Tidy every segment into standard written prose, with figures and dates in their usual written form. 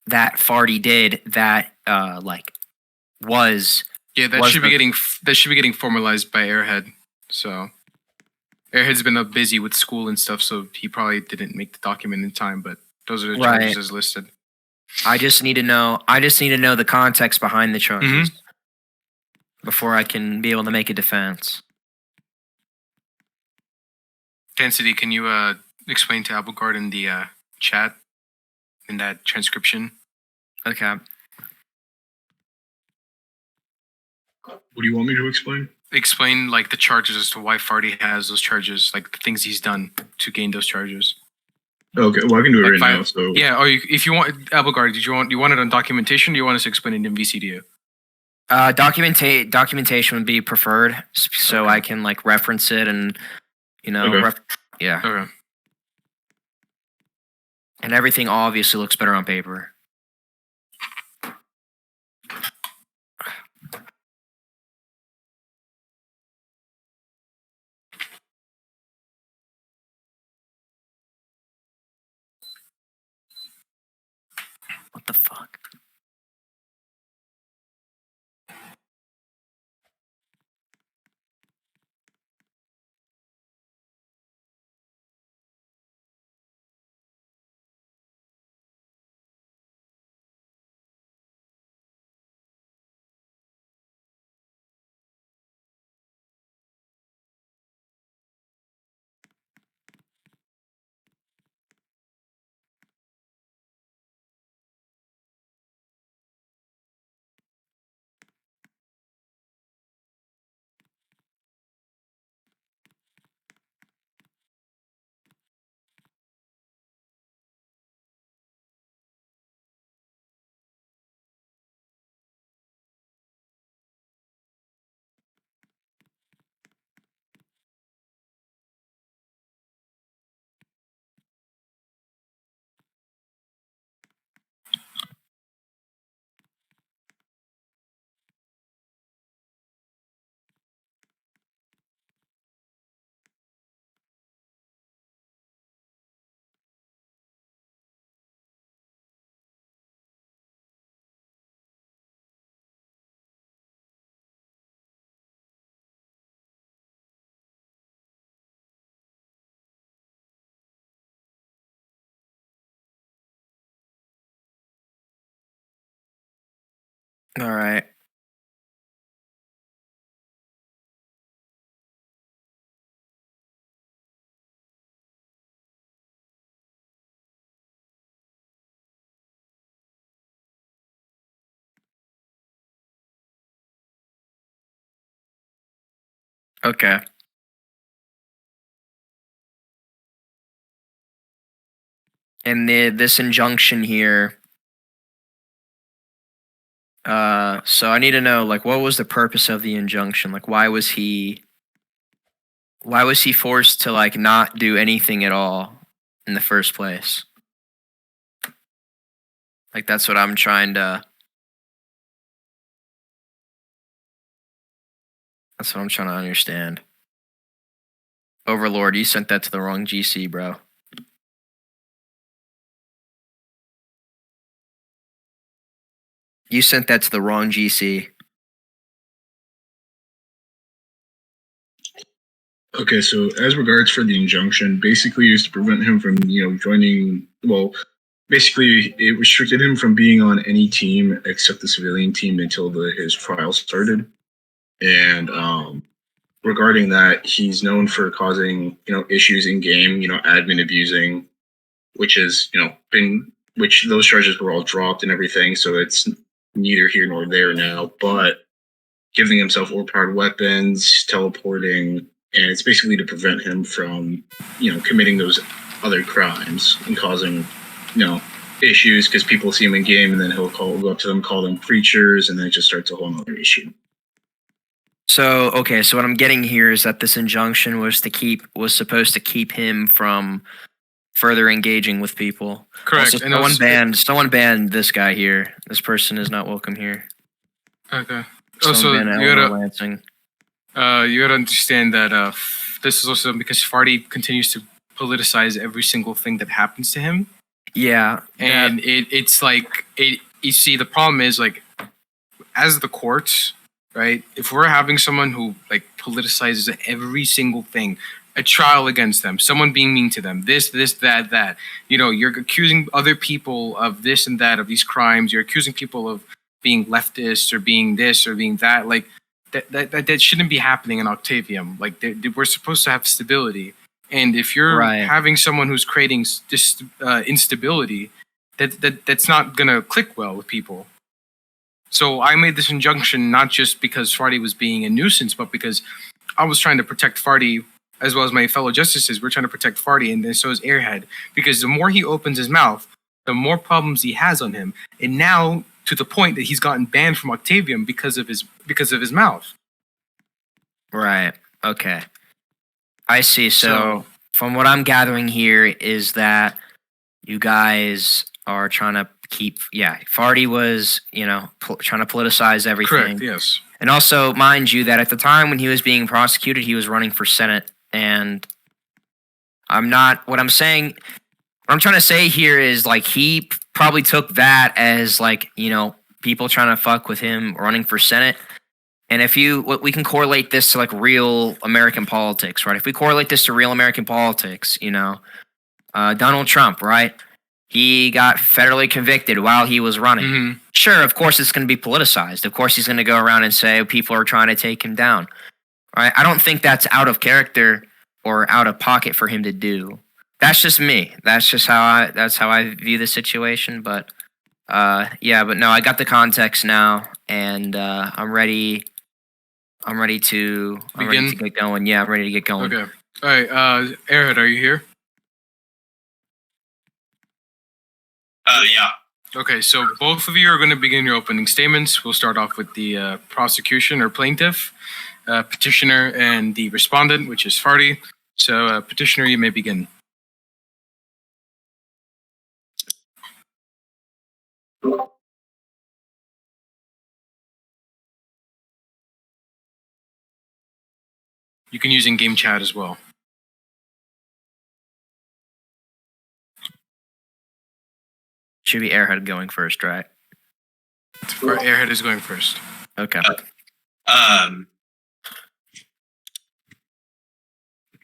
that Farty did that was that should be getting formalized by Airhead. So Airhead's been busy with school and stuff, so he probably didn't make the document in time. But those are the charges as listed. I just need to know the context behind the charges before I can be able to make a defense. Density, can you explain to Applegard in the chat in that transcription? Okay. What do you want me to explain? Explain like the charges as to why Farty has those charges, like the things he's done to gain those charges. Okay, well I can do it right now. So yeah, or if you want, Applegard, you want it on documentation? Or you want us to explain it in VCDU? Documentation would be preferred, so I can like reference it and yeah. Okay. And everything obviously looks better on paper. What the fuck? All right. Okay. And this injunction here. So I need to know, like, what was the purpose of the injunction? Like, why was he forced to, like, not do anything at all in the first place? Like, that's what I'm trying to... That's what I'm trying to understand. Overlord, you sent that to the wrong GC, bro. You sent that to the wrong GC. Okay, so as regards for the injunction, basically it was to prevent him from, joining, well, basically it restricted him from being on any team except the civilian team until his trial started. And regarding that, he's known for causing, issues in game, admin abusing, which is, which those charges were all dropped and everything, so it's neither here nor there now, but giving himself overpowered weapons, teleporting, and it's basically to prevent him from, committing those other crimes and causing, issues because people see him in game and then he'll go up to them, call them creatures, and then it just starts a whole other issue. So, okay, so what I'm getting here is that this injunction was supposed to keep him from further engaging with people. Correct. Also, someone banned this guy here. This person is not welcome here. Okay. Someone banned Lansing. You gotta understand that this is also because Farty continues to politicize every single thing that happens to him. Yeah. And it's like You see, the problem is like, as the courts, right? If we're having someone who like politicizes every single thing, a trial against them, someone being mean to them, this, that, you're accusing other people of this and that, of these crimes. You're accusing people of being leftists or being this or being that. Like that shouldn't be happening in Octavium. Like we're supposed to have stability, and if you're having someone who's creating this instability, that's not gonna click well with people. So I made this injunction not just because Farty was being a nuisance, but because I was trying to protect Farty as well as my fellow justices. We're trying to protect Farty, and then so is Airhead, because the more he opens his mouth, the more problems he has on him. And now to the point that he's gotten banned from Octavium because of his mouth. Right. Okay. I see. So from what I'm gathering here is that you guys are trying to keep, Farty was, trying to politicize everything. Correct, yes. And also, mind you, that at the time when he was being prosecuted, he was running for Senate. And what I'm trying to say here is, like, he probably took that as, like, people trying to fuck with him running for Senate. And we can correlate this to, like, real American politics, right? If we correlate this to real American politics, Donald Trump, right? He got federally convicted while he was running. Mm-hmm. Sure, of course it's going to be politicized. Of course he's going to go around and say people are trying to take him down. Right? I don't think that's out of character or out of pocket for him to do. That's just me. That's how I view the situation. But but no, I got the context now, and I'm ready. I'm ready to get going. Yeah, I'm ready to get going. Okay. All right. Airhead, are you here? Yeah. Okay, so both of you are going to begin your opening statements. We'll start off with the prosecution or plaintiff, petitioner, and the respondent, which is Farty. So, petitioner, you may begin. You can use in-game chat as well. Should be Airhead going first, right? Airhead is going first. Okay.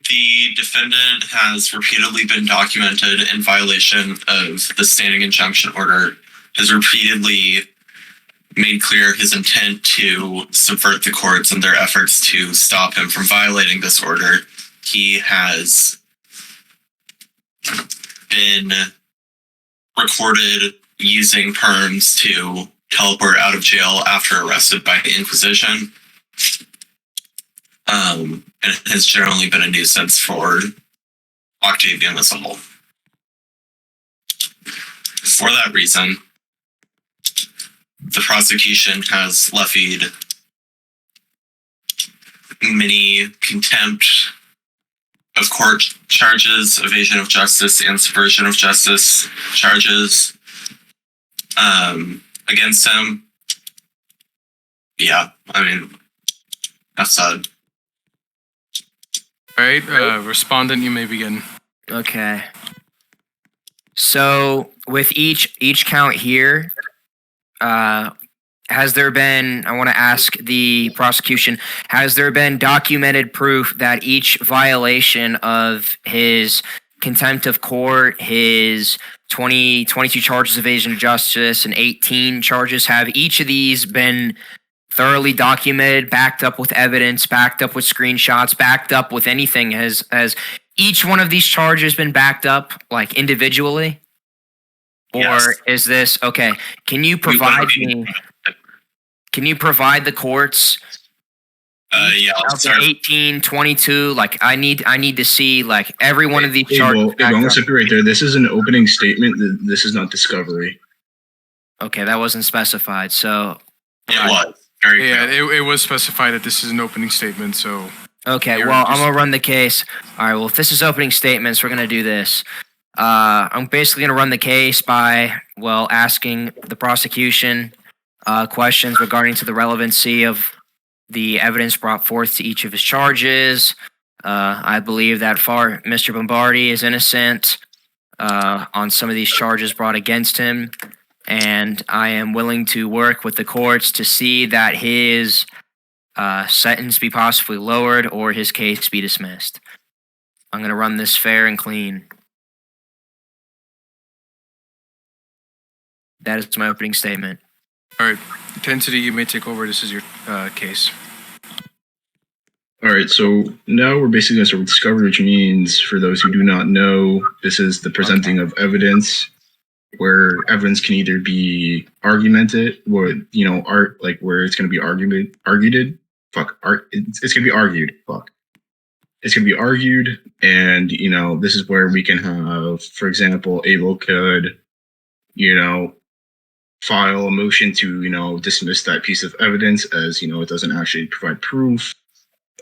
The defendant has repeatedly been documented in violation of the standing injunction order, has repeatedly made clear his intent to subvert the courts and their efforts to stop him from violating this order. He has been recorded using perms to teleport out of jail after arrested by the Inquisition. And has generally been a nuisance for Octavium as a whole. For that reason, the prosecution has levied many contempt of court charges, evasion of justice, and subversion of justice charges against him. Yeah, I mean, that's sad. All right, respondent, you may begin. Okay. So with each count here, has there been, I want to ask the prosecution, has there been documented proof that each violation of his contempt of court, his 22 charges of evasion of justice, and 18 charges, have each of these been thoroughly documented, backed up with evidence, backed up with screenshots, backed up with anything? Has each one of these charges been backed up, like, individually? Or yes. Is this okay? Can you provide the courts? Yeah, I'll start. 18, 22, like, I need to see, like, every one of these charges. I'm going to stop you right there. This is an opening statement. This is not discovery. Okay, that wasn't specified. So It was. Very clear. It was specified that this is an opening statement, so... Okay, well, I'm going to run the case. All right, well, if this is opening statements, we're going to do this. I'm basically going to run the case by, asking the prosecution questions regarding to the relevancy of the evidence brought forth to each of his charges. I believe that Mr. Bombardi is innocent on some of these charges brought against him. and I am willing to work with the courts to see that his sentence be possibly lowered or his case be dismissed. I'm going to run this fair and clean. That is my opening statement. All right, Intensity, you may take over. This is your case. All right, so now we're basically going to start with discovery, which means, for those who do not know, this is the presenting of evidence, where evidence can either be argumented, or where it's going to be it's going to be argued. It's going to be argued, and this is where we can have, for example, Abel could, file a motion to dismiss that piece of evidence as it doesn't actually provide proof,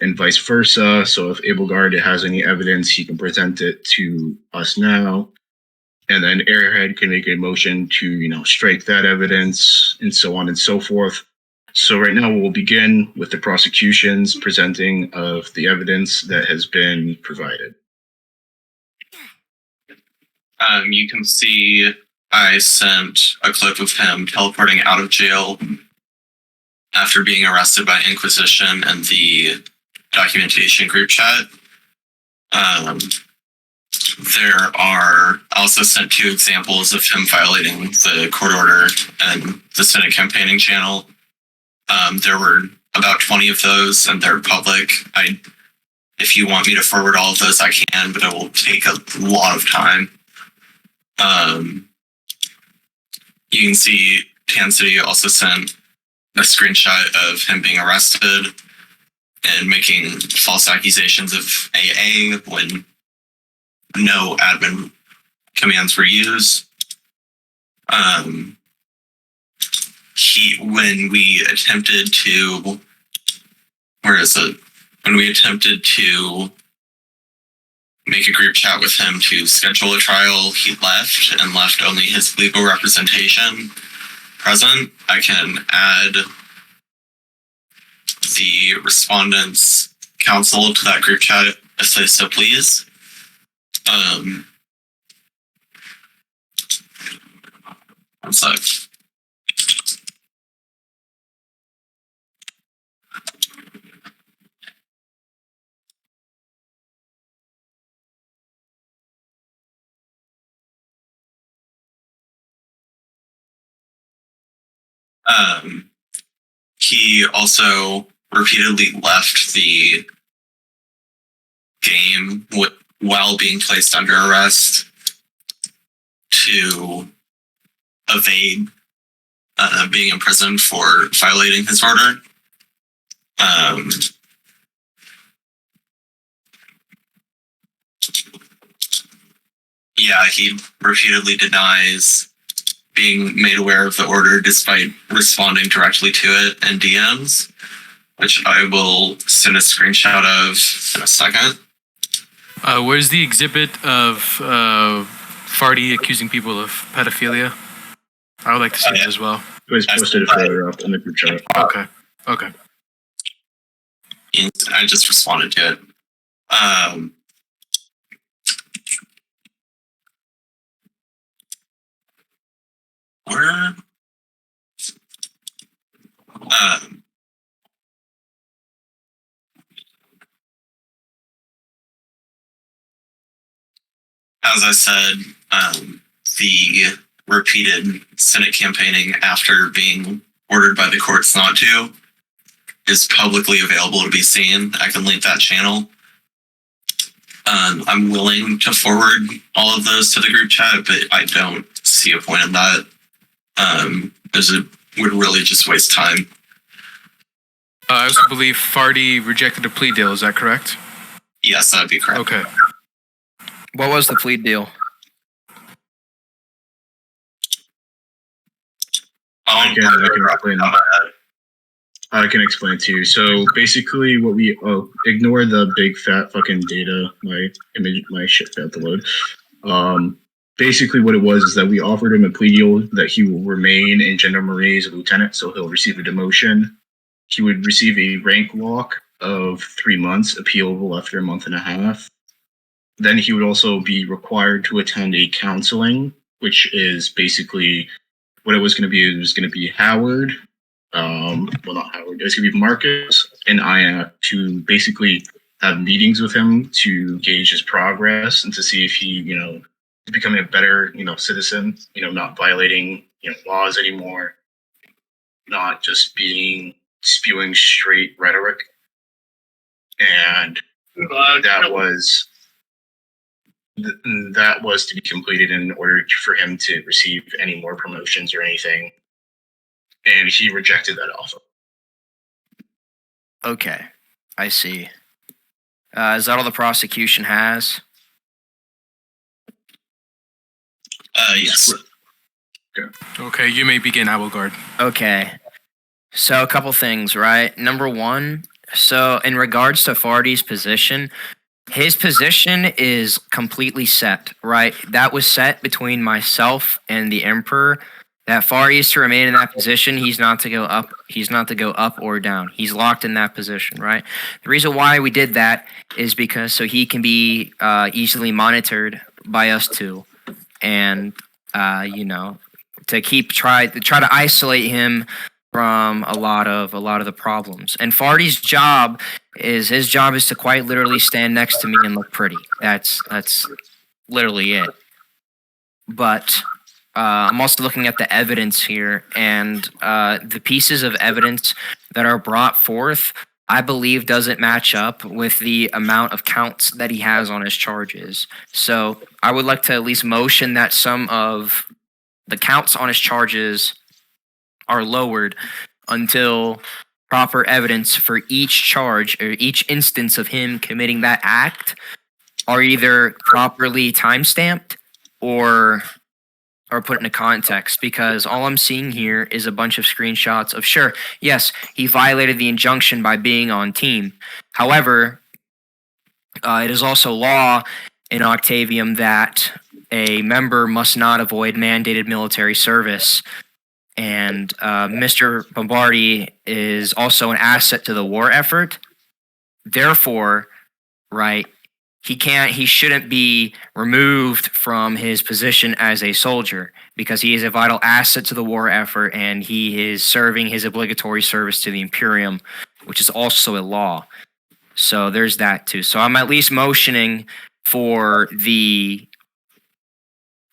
and vice versa. So if Abelgard has any evidence, he can present it to us now, and then Airhead can make a motion to strike that evidence, and so on and so forth. So right now we'll begin with the prosecution's presenting of the evidence that has been provided. You can see I sent a clip of him teleporting out of jail after being arrested by Inquisition and the documentation group chat. There are also sent 2 examples of him violating the court order and the Senate campaigning channel. There were about 20 of those, and they're public. If you want me to forward all of those, I can, but it will take a lot of time. You can see Tansity also sent a screenshot of him being arrested and making false accusations of AA when no admin commands were used. When we attempted to make a group chat with him to schedule a trial, he left and left only his legal representation present. I can add the respondent's counsel to that group chat if they so please. One sec. He also repeatedly left the game while being placed under arrest to evade being imprisoned for violating his order. He repeatedly denies being made aware of the order despite responding directly to it in DMs, which I will send a screenshot of in a second. Where's the exhibit of Farty accusing people of pedophilia? I would like to see it as well. It was posted further up in the group chat. Okay. I just responded to it. As I said, the repeated Senate campaigning after being ordered by the courts not to is publicly available to be seen. I can link that channel. I'm willing to forward all of those to the group chat, but I don't see a point in that. It would really just waste time. I also believe Farty rejected a plea deal. Is that correct? Yes, that'd be correct. Okay. What was the plea deal? I can explain to you. So basically, what we ignore the big fat fucking data. My shit failed to load. Basically, what it was is that we offered him a plea deal that he will remain in Gendarmerie as a lieutenant, so he'll receive a demotion. He would receive a rank walk of 3 months, appealable after a month and a half. Then he would also be required to attend a counseling, which is basically what it was going to be, it was going to be Howard, well, not Howard, it was going to be Marcus and Aya to basically have meetings with him to gauge his progress and to see if he, is becoming a better, citizen, not violating, laws anymore, not just spewing straight rhetoric. And that was to be completed in order for him to receive any more promotions or anything. And he rejected that offer. Okay, I see. Is that all the prosecution has? Yes. Okay, you may begin, Abelgard. Okay. So a couple things, right? Number one, so in regards to Farty's position, his position is completely set, right? That was set between myself and the Emperor. That Farty is to remain in that position. He's not to go up. He's not to go up or down. He's locked in that position, right? The reason why we did that is because so he can be easily monitored by us two, and to try to isolate him from a lot of the problems. And Farty's job is to quite literally stand next to me and look pretty. That's literally it. But I'm also looking at the evidence here, and the pieces of evidence that are brought forth, I believe, doesn't match up with the amount of counts that he has on his charges. So I would like to at least motion that some of the counts on his charges are lowered until proper evidence for each charge or each instance of him committing that act are either properly timestamped or put into context, because all I'm seeing here is a bunch of screenshots of, sure, yes, he violated the injunction by being on team. However, it is also law in Octavium that a member must not avoid mandated military service. And Mr. Bombardi is also an asset to the war effort. Therefore, right, he shouldn't be removed from his position as a soldier because he is a vital asset to the war effort and he is serving his obligatory service to the Imperium, which is also a law. So there's that too. So I'm at least motioning for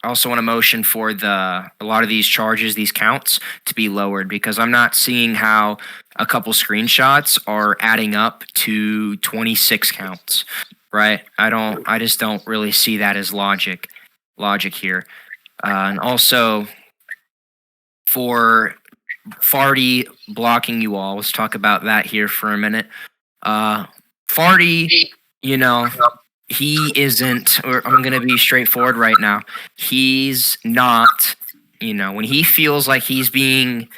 I also want to motion for a lot of these charges, these counts, to be lowered because I'm not seeing how a couple screenshots are adding up to 26 counts, right? I just don't really see that as logic here. And also for Farty blocking you all, let's talk about that here for a minute. Farty, he isn't, or I'm going to be straightforward right now. He's not, when he feels like he's being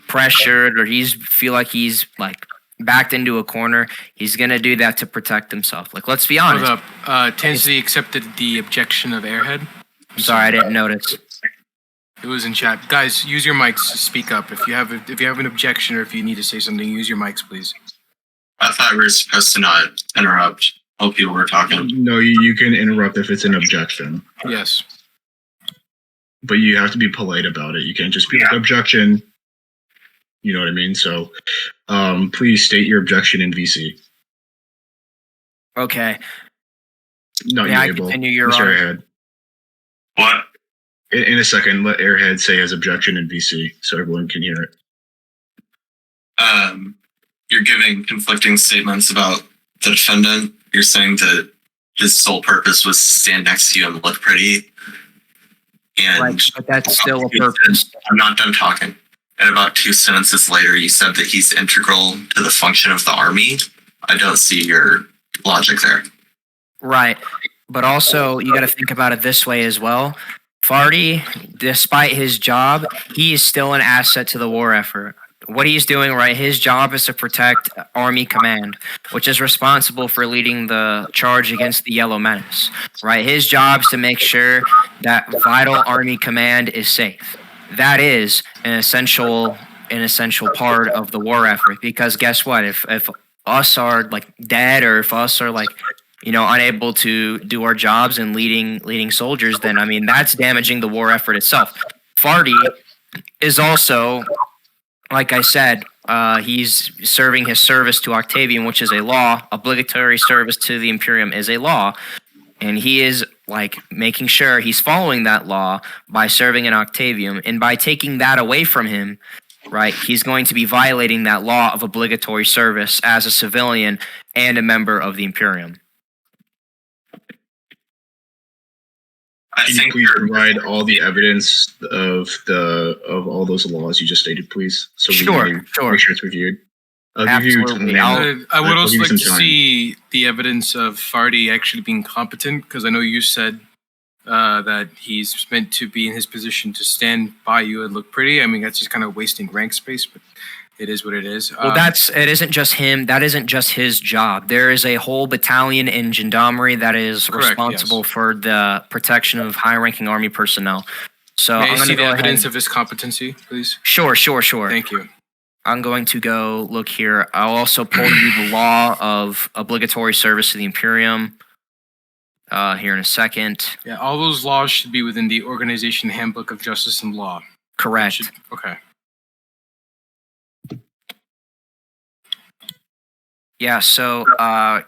pressured or feel like he's like backed into a corner, he's going to do that to protect himself. Like, let's be honest. Hold up. Tansy accepted the objection of Airhead. I'm sorry, I didn't notice. It was in chat. Guys, use your mics to speak up. If you have an objection or if you need to say something, use your mics, please. I thought we were supposed to not interrupt while people were talking. No, you can interrupt if it's an objection. Yes. But you have to be polite about it. You can't just be like, objection. You know what I mean? So please state your objection in VC. Okay. Not May I able. continue, Your Mr. Honor? Airhead. What? In a second, let Airhead say his objection in VC so everyone can hear it. You're giving conflicting statements about the defendant. You're saying that his sole purpose was to stand next to you and look pretty. And Right, but that's still a purpose. I'm not done talking. And about 2 sentences later, you said that he's integral to the function of the army. I don't see your logic there. Right. But also, you got to think about it this way as well. Farty, despite his job, he is still an asset to the war effort. What he's doing, right, his job is to protect Army Command, which is responsible for leading the charge against the Yellow Menace, right? His job is to make sure that vital Army Command is safe. That is an essential part of the war effort, because guess what? If us are like dead, or if us are like, unable to do our jobs and leading soldiers, then I mean that's damaging the war effort itself. Farty is also, like I said, he's serving his service to Octavium, which is a law. Obligatory service to the Imperium is a law. And he is like making sure he's following that law by serving in Octavium. And by taking that away from him, right, he's going to be violating that law of obligatory service as a civilian and a member of the Imperium. I Can you think please provide all the evidence of all those laws you just stated, please? So we Sure, can sure. make sure it's reviewed. I'll give you Absolutely. time. I would I'll also give you like some to time. see the evidence of Farty actually being competent, because I know you said that he's meant to be in his position to stand by you and look pretty. I mean, that's just kind of wasting rank space, but it is what it is. Well, it isn't just him. That isn't just his job. There is a whole battalion in gendarmerie that is Correct, responsible yes. for the protection of high-ranking army personnel. So May I I'm going see to the go evidence ahead. of his competency, please? Sure. Thank you. I'm going to go look here. I'll also pull you the law of obligatory service to the Imperium here in a second. Yeah, all those laws should be within the Organization Handbook of Justice and Law. Correct. Okay. Yeah, so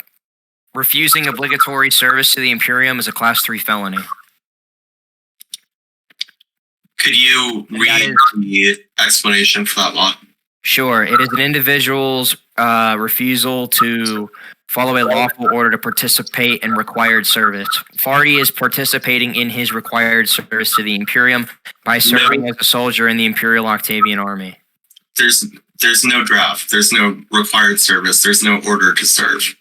refusing obligatory service to the Imperium is a Class 3 felony. Could you read the explanation for that law? Sure, it is an individual's refusal to follow a lawful order to participate in required service. Farty is participating in his required service to the Imperium by serving as a soldier in the Imperial Octavian Army. There's no draft. There's no required service. There's no order to serve.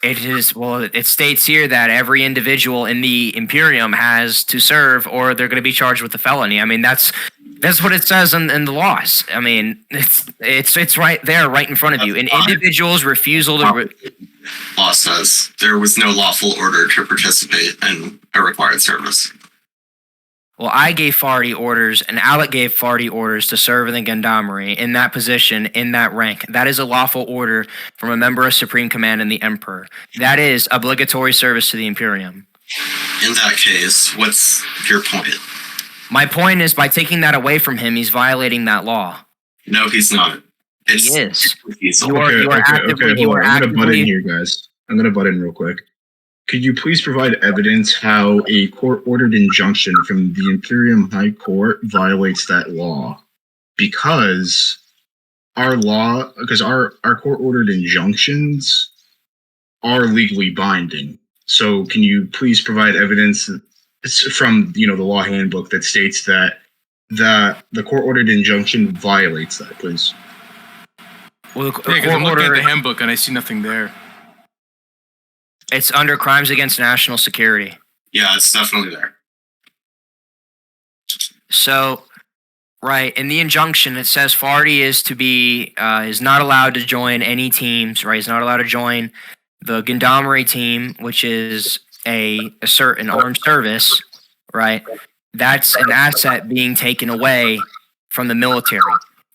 It states here that every individual in the Imperium has to serve or they're going to be charged with a felony. I mean, that's what it says in the laws. I mean, it's right there, right in front of you. An individual's refusal to... Law says there was no lawful order to participate in a required service. Well, I gave Farty orders, and Alec gave Farty orders to serve in the gendarmerie in that position, in that rank. That is a lawful order from a member of Supreme Command and the Emperor. That is obligatory service to the Imperium. In that case, what's your point? My point is, by taking that away from him, he's violating that law. No, he's not. He is. He's You are actively... Hold on. I'm gonna butt in here, guys. I'm gonna butt in real quick. Could you please provide evidence how a court-ordered injunction from the Imperium High Court violates that law? Because our court-ordered injunctions are legally binding. So can you please provide evidence from the law handbook that states that the court-ordered injunction violates that, please? Well, Yeah, because I'm looking at the handbook and I see nothing there. It's under crimes against national security. Yeah, it's definitely there. So, right, in the injunction, it says Farty is not allowed to join any teams, right? He's not allowed to join the gendarmerie team, which is an armed service, right? That's an asset being taken away from the military.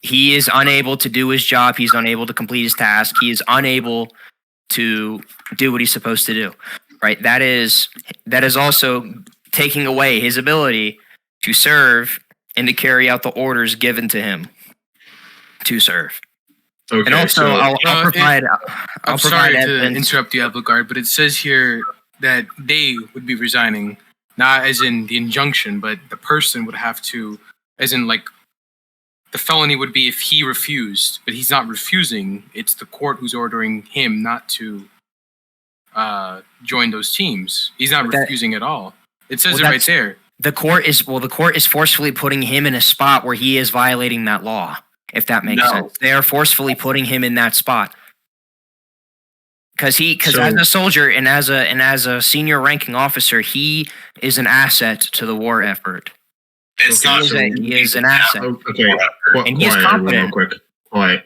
He is unable to do his job. He's unable to complete his task. He is unable to do what he's supposed to do, right? That is also taking away his ability to serve and to carry out the orders given to him to serve. Okay, And also, so I'll provide Sorry to evidence. interrupt you, Abelgard, but it says here that they would be resigning, not as in the injunction, but the person would have to, as in like, the felony would be if he refused, but he's not refusing. It's the court who's ordering him not to join those teams. He's not refusing at all. It says it right there. The court is forcefully putting him in a spot where he is violating that law, if that makes sense. They are forcefully putting him in that spot. Because as a soldier and as a senior ranking officer, he is an asset to the war effort. It's not. He is an asset. Okay, And he is quiet, everyone, competent. real quick. Quiet.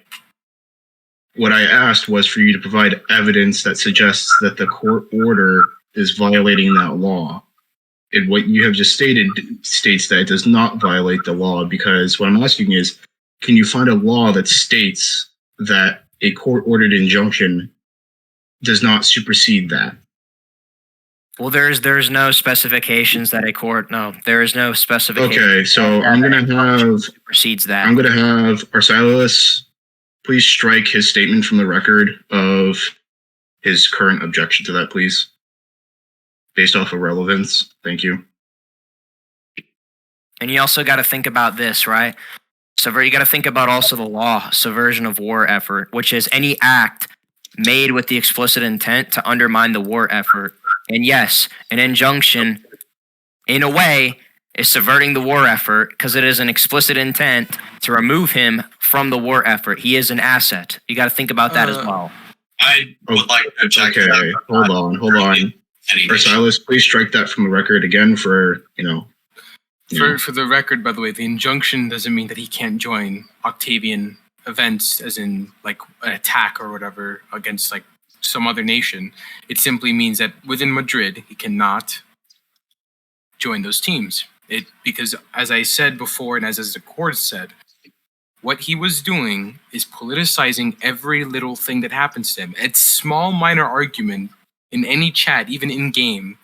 What I asked was for you to provide evidence that suggests that the court order is violating that law. And what you have just stated states that it does not violate the law, because what I'm asking is, can you find a law that states that a court-ordered injunction does not supersede that? Well, there's no specifications that a court. No, there is no specification. Okay, so I'm gonna have Precedes that. Arsilas please strike his statement from the record of his current objection to that, please, based off of relevance. Thank you. And you also got to think about this, right? You got to think about also the law, subversion of war effort, which is any act made with the explicit intent to undermine the war effort. And yes, an injunction, in a way, is subverting the war effort because it is an explicit intent to remove him from the war effort. He is an asset. You got to think about that as well. I would like to object. Okay, to that. hold on. Arsilas, please strike that from the record again for, For the record, by the way, the injunction doesn't mean that he can't join Octavian events, as in like an attack or whatever against like some other nation. It simply means that within Madrid, he cannot join those teams. Because as I said before, and as the court said, what he was doing is politicizing every little thing that happens to him. A small minor argument in any chat, even in game,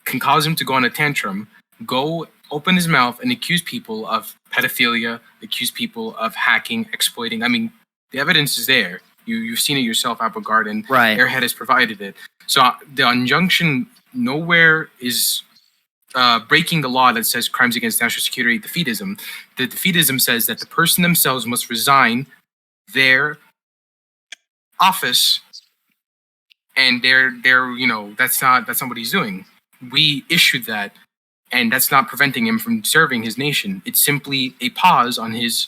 can cause him to go on a tantrum, go open his mouth and accuse people of pedophilia, accuse people of hacking, exploiting. I mean, the evidence is there. You've seen it yourself, Apple Garden. Right. Airhead has provided it. So the injunction nowhere is breaking the law that says crimes against national security, defeatism. The defeatism says that the person themselves must resign their office, and they're that's not what he's doing. We issued that, and that's not preventing him from serving his nation. It's simply a pause on his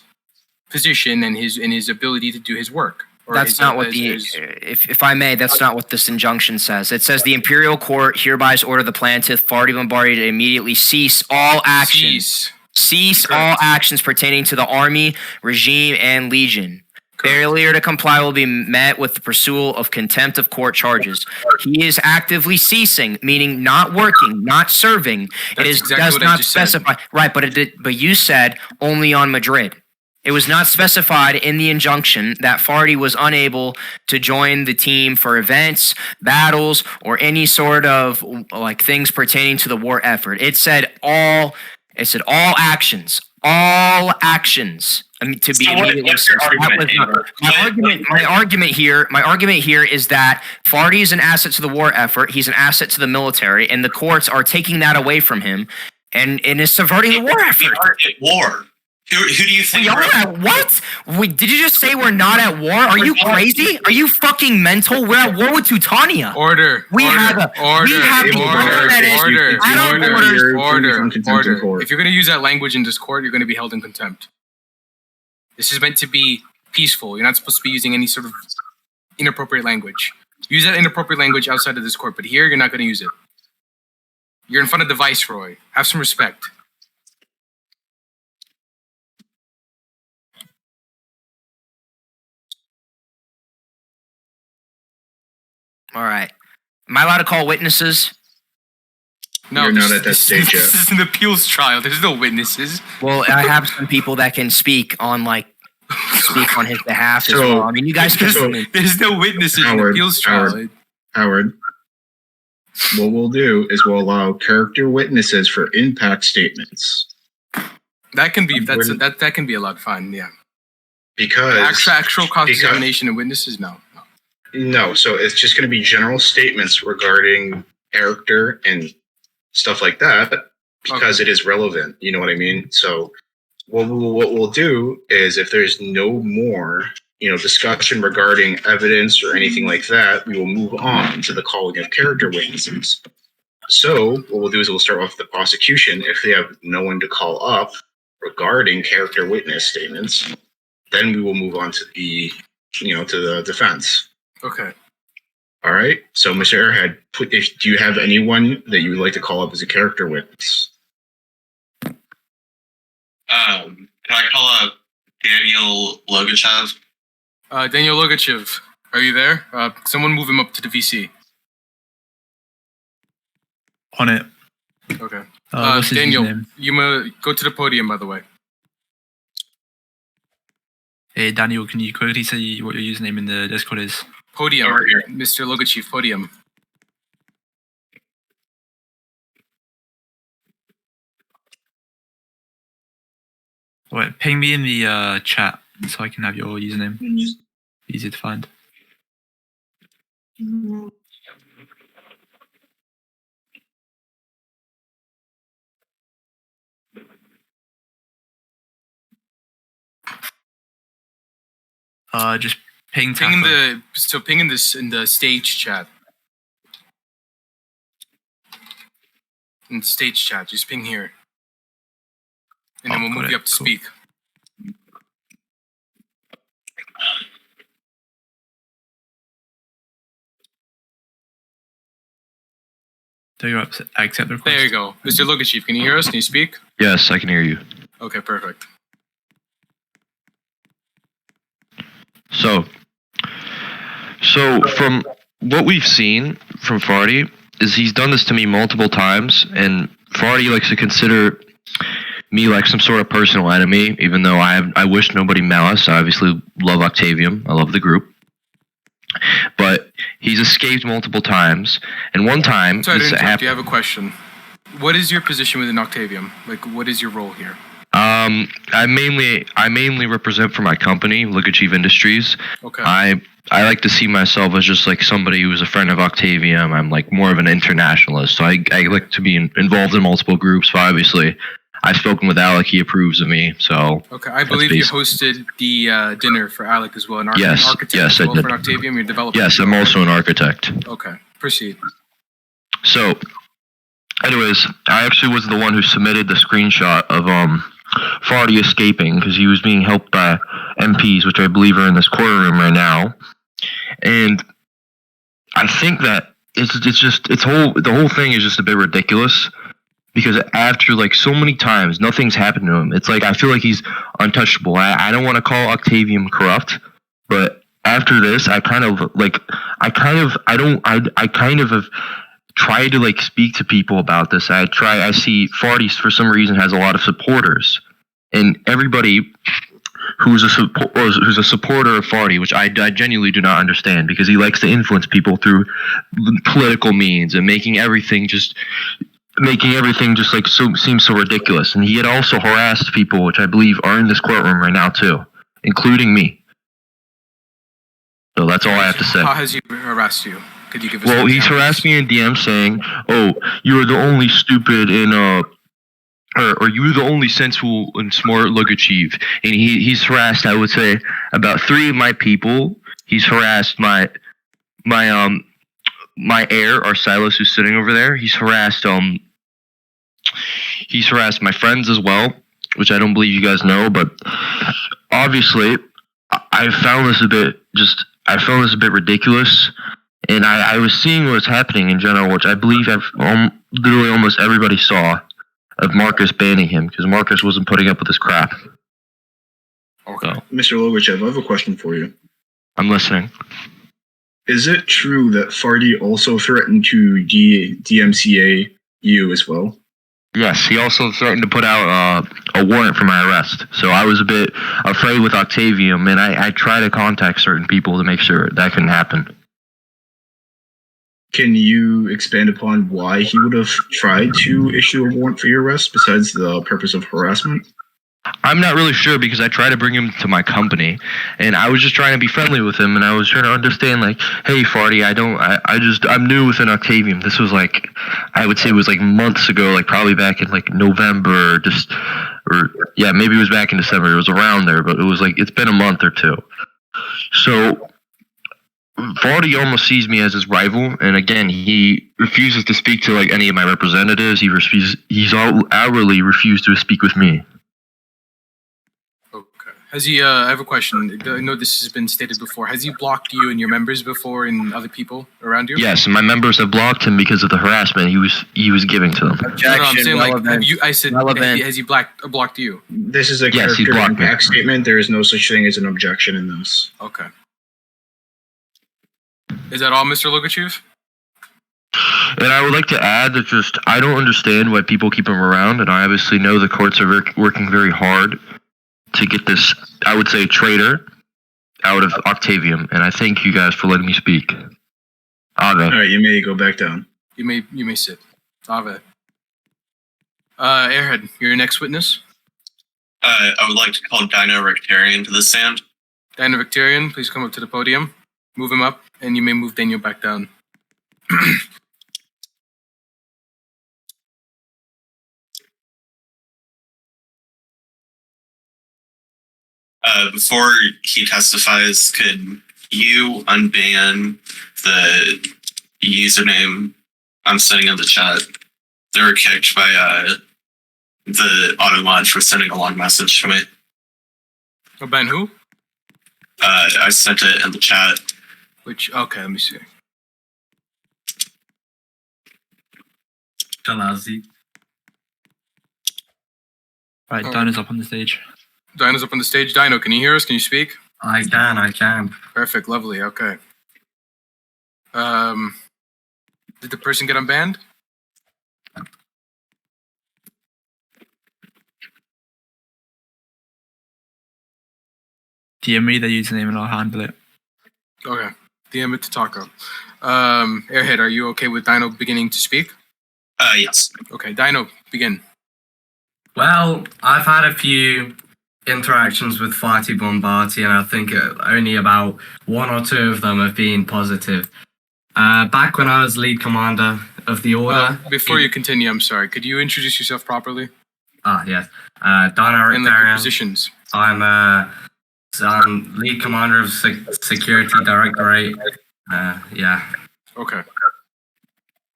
position and his ability to do his work. That's not what if I may, that's not what this injunction says. It says the imperial court hereby order the plaintiff, Farty Bombardier, to immediately cease all actions. Cease all actions pertaining to the army, regime, and legion. Failure to comply will be met with the pursuit of contempt of court charges. He is actively ceasing, meaning not working, not serving. That's Does not specify. Right, but you said only on Madrid. It was not specified in the injunction that Farty was unable to join the team for events, battles, or any sort of like things pertaining to the war effort. It said all actions. All actions. To be immediately. My argument here is that Farty is an asset to the war effort. He's an asset to the military, and the courts are taking that away from him, and is subverting the war effort. We aren't at war. Who do you think? We are at what? Did you just say we're not at war? Are you crazy? Are you fucking mental? We're at war with Teutania. Order. Order. If you're going to use that language in this court, you're going to be held in contempt. This is meant to be peaceful. You're not supposed to be using any sort of inappropriate language. Use that inappropriate language outside of this court, but here you're not going to use it. You're in front of the viceroy. Have some respect. All right. Am I allowed to call witnesses? No, you're not at that stage yet. This is an appeals trial. There's no witnesses. Well, I have some people that can speak on his behalf as well. I mean, you guys can. There's no witnesses in the appeals trial. Howard, what we'll do is we'll allow character witnesses for impact statements. That can be that can be allowed. Fine, yeah. Because actual cross-examination of witnesses, no. No, so it's just going to be general statements regarding character and stuff like that because it is relevant. You know what I mean? So what we'll do is if there's no more, discussion regarding evidence or anything like that, we will move on to the calling of character witnesses. So what we'll do is we'll start off with the prosecution. If they have no one to call up regarding character witness statements, then we will move on to the, to the defense. Okay. All right. So, Mr. Airhead, do you have anyone that you would like to call up as a character witness? Can I call up Daniel Logachev? Daniel Logachev, are you there? Someone move him up to the VC. On it. Okay. What's his Daniel, username? you may go to the podium, by the way. Hey, Daniel, can you quickly say what your username in the Discord is? Podium, Over here. Mr. Logachev, podium. Wait, ping me in the chat so I can have your username. Easy to find. Just ping Ping in Taffer. ping in this in the stage chat. In the stage chat, just ping here. And then we'll got move it. you up to Cool. speak. There you go. I accept the request. There you go. Mr. Logachief, can you hear us? Can you speak? Yes, I can hear you. Okay, perfect. So from what we've seen from Farty is he's done this to me multiple times, and Farty likes to consider me like some sort of personal enemy, even though I wish nobody malice. I obviously love Octavium. I love the group. But he's escaped multiple times, and one time Sorry to this interrupt. You happened. have a question. What is your position within Octavium? Like, what is your role here? I mainly represent for my company, Logachief Industries. Okay. I like to see myself as just like somebody who's a friend of Octavium. I'm like more of an internationalist, so I like to be involved in multiple groups. But obviously, I've spoken with Alec; he approves of me. So Okay, I believe you hosted the dinner for Alec as well. An Yes, architect yes, as I well did. for Octavium. You're developing. yes, I'm also an architect. Okay, proceed. So, anyways, I actually was the one who submitted the screenshot of Farty escaping because he was being helped by MPs, which I believe are in this courtroom right now. And I think that the whole thing is just a bit ridiculous because after like so many times nothing's happened to him. It's like I feel like he's untouchable. I don't want to call Octavium corrupt, but after this I kind of have tried to like speak to people about this. I see Farty for some reason has a lot of supporters, and everybody who's a supporter of Farty, which I genuinely do not understand because he likes to influence people through political means and making everything just like seems so ridiculous. And he had also harassed people, which I believe are in this courtroom right now too, including me. So that's all I have to say. How has he harassed you? Could you give us? Well, some he's examples? harassed me in DM saying, "Oh, you're the only stupid in or you're the only sensible and smart Logachief." And he's harassed, I would say, about 3 of my people. He's harassed my heir, or Silas, who's sitting over there. He's harassed my friends as well, which I don't believe you guys know, but obviously I found this a bit ridiculous. And I was seeing what was happening in general, which I believe literally almost everybody saw, of Marcus banning him because Marcus wasn't putting up with this crap. Okay. So, Mr. Logachev, I have a question for you. I'm listening. Is it true that Farty also threatened to DMCA you as well? Yes, he also threatened to put out a warrant for my arrest. So I was a bit afraid with Octavium, and I tried to contact certain people to make sure that couldn't happen. Can you expand upon why he would have tried to issue a warrant for your arrest besides the purpose of harassment? I'm not really sure because I tried to bring him to my company, and I was just trying to be friendly with him, and I was trying to understand, like, hey, Farty, I'm new within Octavium. This was like, I would say it was like months ago, like probably back in like November, maybe it was back in December. It was around there, but it was like, it's been a month or two. So Farty almost sees me as his rival, and again, he refuses to speak to like any of my representatives. He's outwardly refused to speak with me. Okay. Has he? I have a question. I know this has been stated before. Has he blocked you and your members before, and other people around you? Yes, and my members have blocked him because of the harassment he was giving to them. No, I'm Objection. saying like, Relevant. I said, Relevant. has he blocked you? This is a Yes, he character blocked me. impact statement. There is no such thing as an objection in this. Okay. Is that all, Mr. Logachief? And I would like to add that I don't understand why people keep him around, and I obviously know the courts are working very hard to get this, I would say, traitor out of Octavium, and I thank you guys for letting me speak. Ave. All right, you may go back down. You may sit. Ave. Airhead, you're your next witness. I would like to call Dino Rectarian to the stand. Dino Victorian, please come up to the podium. Move him up, and you may move Daniel back down. Before he testifies, could you unban the username I'm sending in the chat? They were kicked by the auto mod for sending a long message to me. Oh, Ben, who? I sent it in the chat. Which, okay, let me see. Shalazi. Right, Alright. Dino's up on the stage. Dino's up on the stage. Dino, can you hear us? Can you speak? I can. Perfect, lovely, okay. Did the person get unbanned? DM me their username and I'll handle it. Okay, DM it to Taco. Airhead, are you okay with Dino beginning to speak? Yes. Okay, Dino, begin. Well, I've had a few interactions with Farty Bombardi, and I think only about one or two of them have been positive. Back when I was lead commander of the Order... Before you continue, I'm sorry, could you introduce yourself properly? Yes. Dino And like your Rectarian. positions. I'm lead commander of Security Directorate. Yeah. Okay.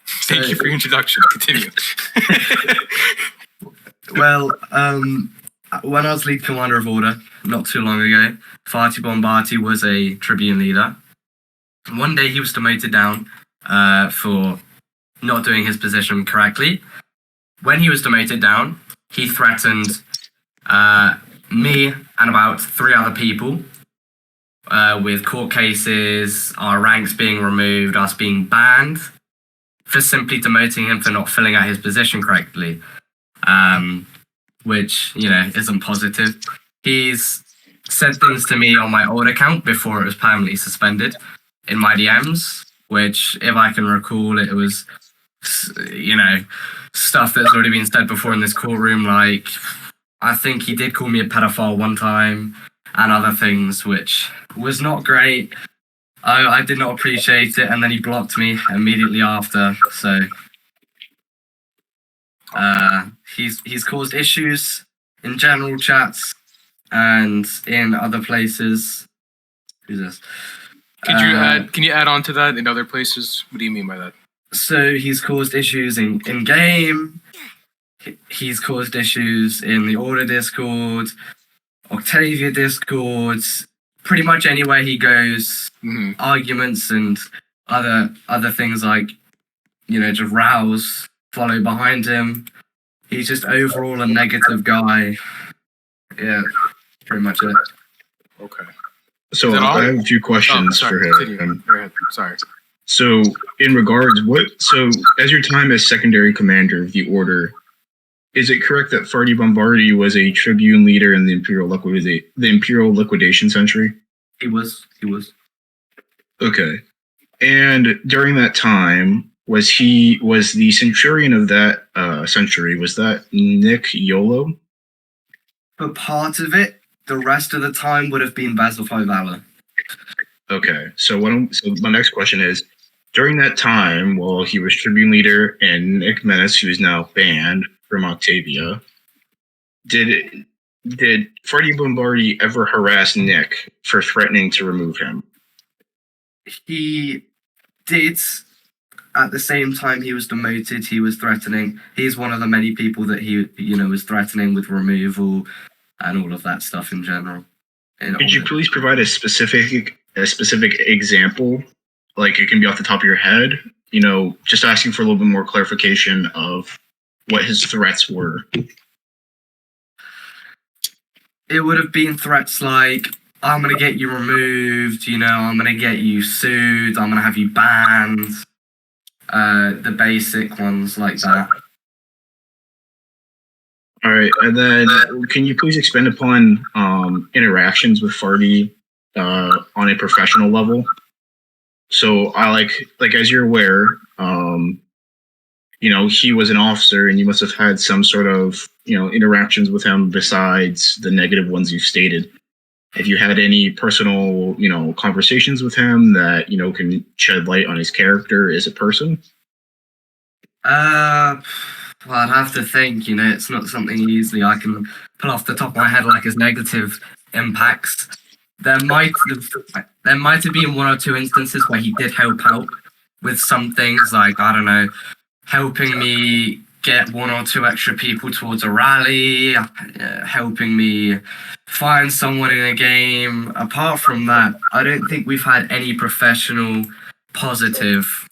Thank you for your introduction. Continue. Well, when I was lead commander of Order, not too long ago, Farty Bombardi was a Tribune leader. One day he was demoted down for not doing his position correctly. When he was demoted down, he threatened me and about 3 other people with court cases, our ranks being removed, us being banned, for simply demoting him for not filling out his position correctly. Which, isn't positive. He's said things to me on my old account before it was permanently suspended in my DMs, which, if I can recall, it was, stuff that's already been said before in this courtroom. Like, I think he did call me a pedophile one time and other things, which was not great. I did not appreciate it, and then he blocked me immediately after, so... he's caused issues in general chats and in other places. Who's this? Can you add on to that in other places? What do you mean by that? So he's caused issues in game. He's caused issues in the Order Discord, Octavia Discords, pretty much anywhere he goes. Mhm. Arguments and other things like, just rows follow behind him. He's just overall a negative guy. Yeah, pretty much it. Okay. So Is that all? I have a few questions for Continue. him. Go ahead. Sorry. So in regards, as your time as secondary commander of the Order, is it correct that Farty Bombardi was a Tribune leader in the Imperial Liquidation Century? He was. Okay. And during that time, was the Centurion of that century, was that Nick Yolo? For part of it, the rest of the time would have been Basil Valor. Okay. So my next question is, during that time, while he was Tribune leader and Nick Menace, who is now banned from Octavia, did Farty Bombardi ever harass Nick for threatening to remove him? He did. At the same time he was demoted, he was threatening. He's one of the many people that he, was threatening with removal and all of that stuff in general. Could you please provide a specific example? Like, it can be off the top of your head. Just asking for a little bit more clarification of what his threats were. It would have been threats like, I'm going to get you removed, I'm going to get you sued, I'm going to have you banned. The basic ones like that. All right, and then can you please expand upon interactions with Farty on a professional level? So I like as you're aware, he was an officer and you must have had some sort of, interactions with him besides the negative ones you've stated. Have you had any personal, conversations with him that, can shed light on his character as a person? Well, I'd have to think, it's not something easily I can pull off the top of my head like his negative impacts. There might have been one or two instances where he did help out with some things, like, I don't know, helping me get one or two extra people towards a rally, helping me find someone in a game. Apart from that, I don't think we've had any professional positive,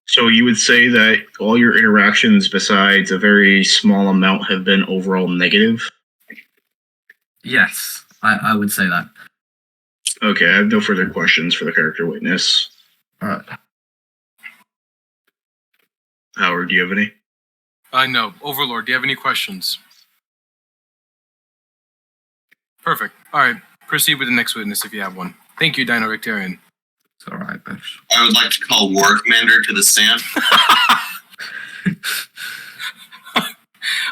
So you would say that all your interactions, besides a very small amount, have been overall negative? Yes, I would say that. Okay, I have no further questions for the character witness. All right. Howard, do you have any? No. Overlord, do you have any questions? Perfect. All right. Proceed with the next witness if you have one. Thank you, Dino Victorian. It's all right, Bush. I would like to call War Commander to the stand.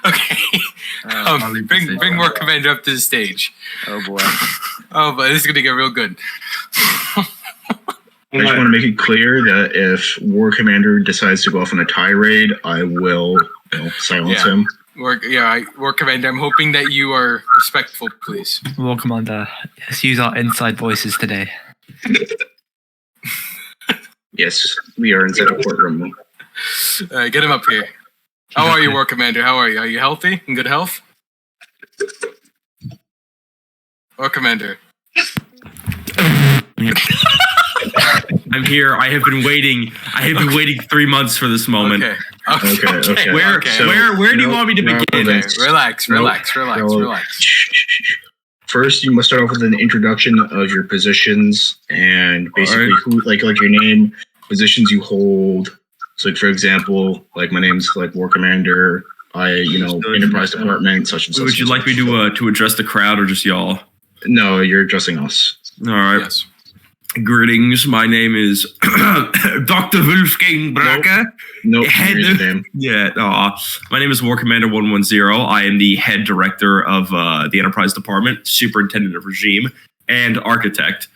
Okay. Bring War Commander up to the stage. Oh boy. Oh, but this is gonna get real good. I just want to make it clear that if War Commander decides to go off on a tirade, I will silence him. War Commander, I'm hoping that you are respectful, please. Well, Commander, let's use our inside voices today. Yes, we are inside a courtroom. Get him up here. How are you, War Commander? How are you? Are you healthy? In good health? War Commander. I'm here. I have been waiting 3 months for this moment. Okay. Where do you want me to begin? Okay. Relax. First, you must start off with an introduction of your positions and basically who, like your name, positions you hold. So, like, for example, like my name's like War Commander. Enterprise Department, such and such. Would you like me to address the crowd or just y'all? No, you're addressing us. All right. Yes. Greetings. My name is Dr. Wolfgang Bracker. Nope. Name. Yeah. My name is War Commander 110. I am the head director of the Enterprise Department, superintendent of regime, and architect.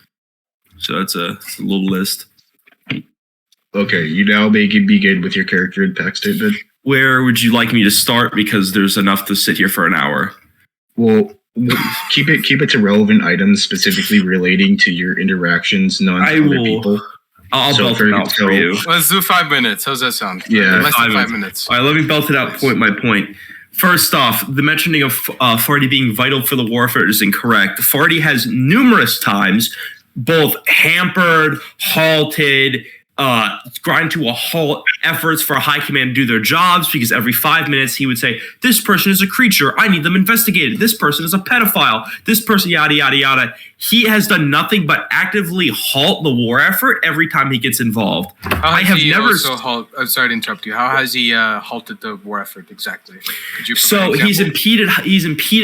So that's a little list. Okay, you now may begin with your character impact statement. Where would you like me to start? Because there's enough to sit here for an hour. Well, keep it to relevant items specifically relating to your interactions, not to other people. I'll belt it out for you. Let's do 5 minutes. How's that sound? Yeah, less than 5 minutes. All right, let me belt it out point by point. First off, the mentioning of Farty being vital for the war effort is incorrect. Farty has numerous times both hampered, halted, grind to a halt efforts for high command to do their jobs, because every 5 minutes he would say, this person is a creature, I need them investigated, this person is a pedophile, this person, yada yada yada. He has done nothing but actively halt the war effort every time he gets involved. I'm sorry to interrupt you. How has he halted the war effort exactly? So he's impeded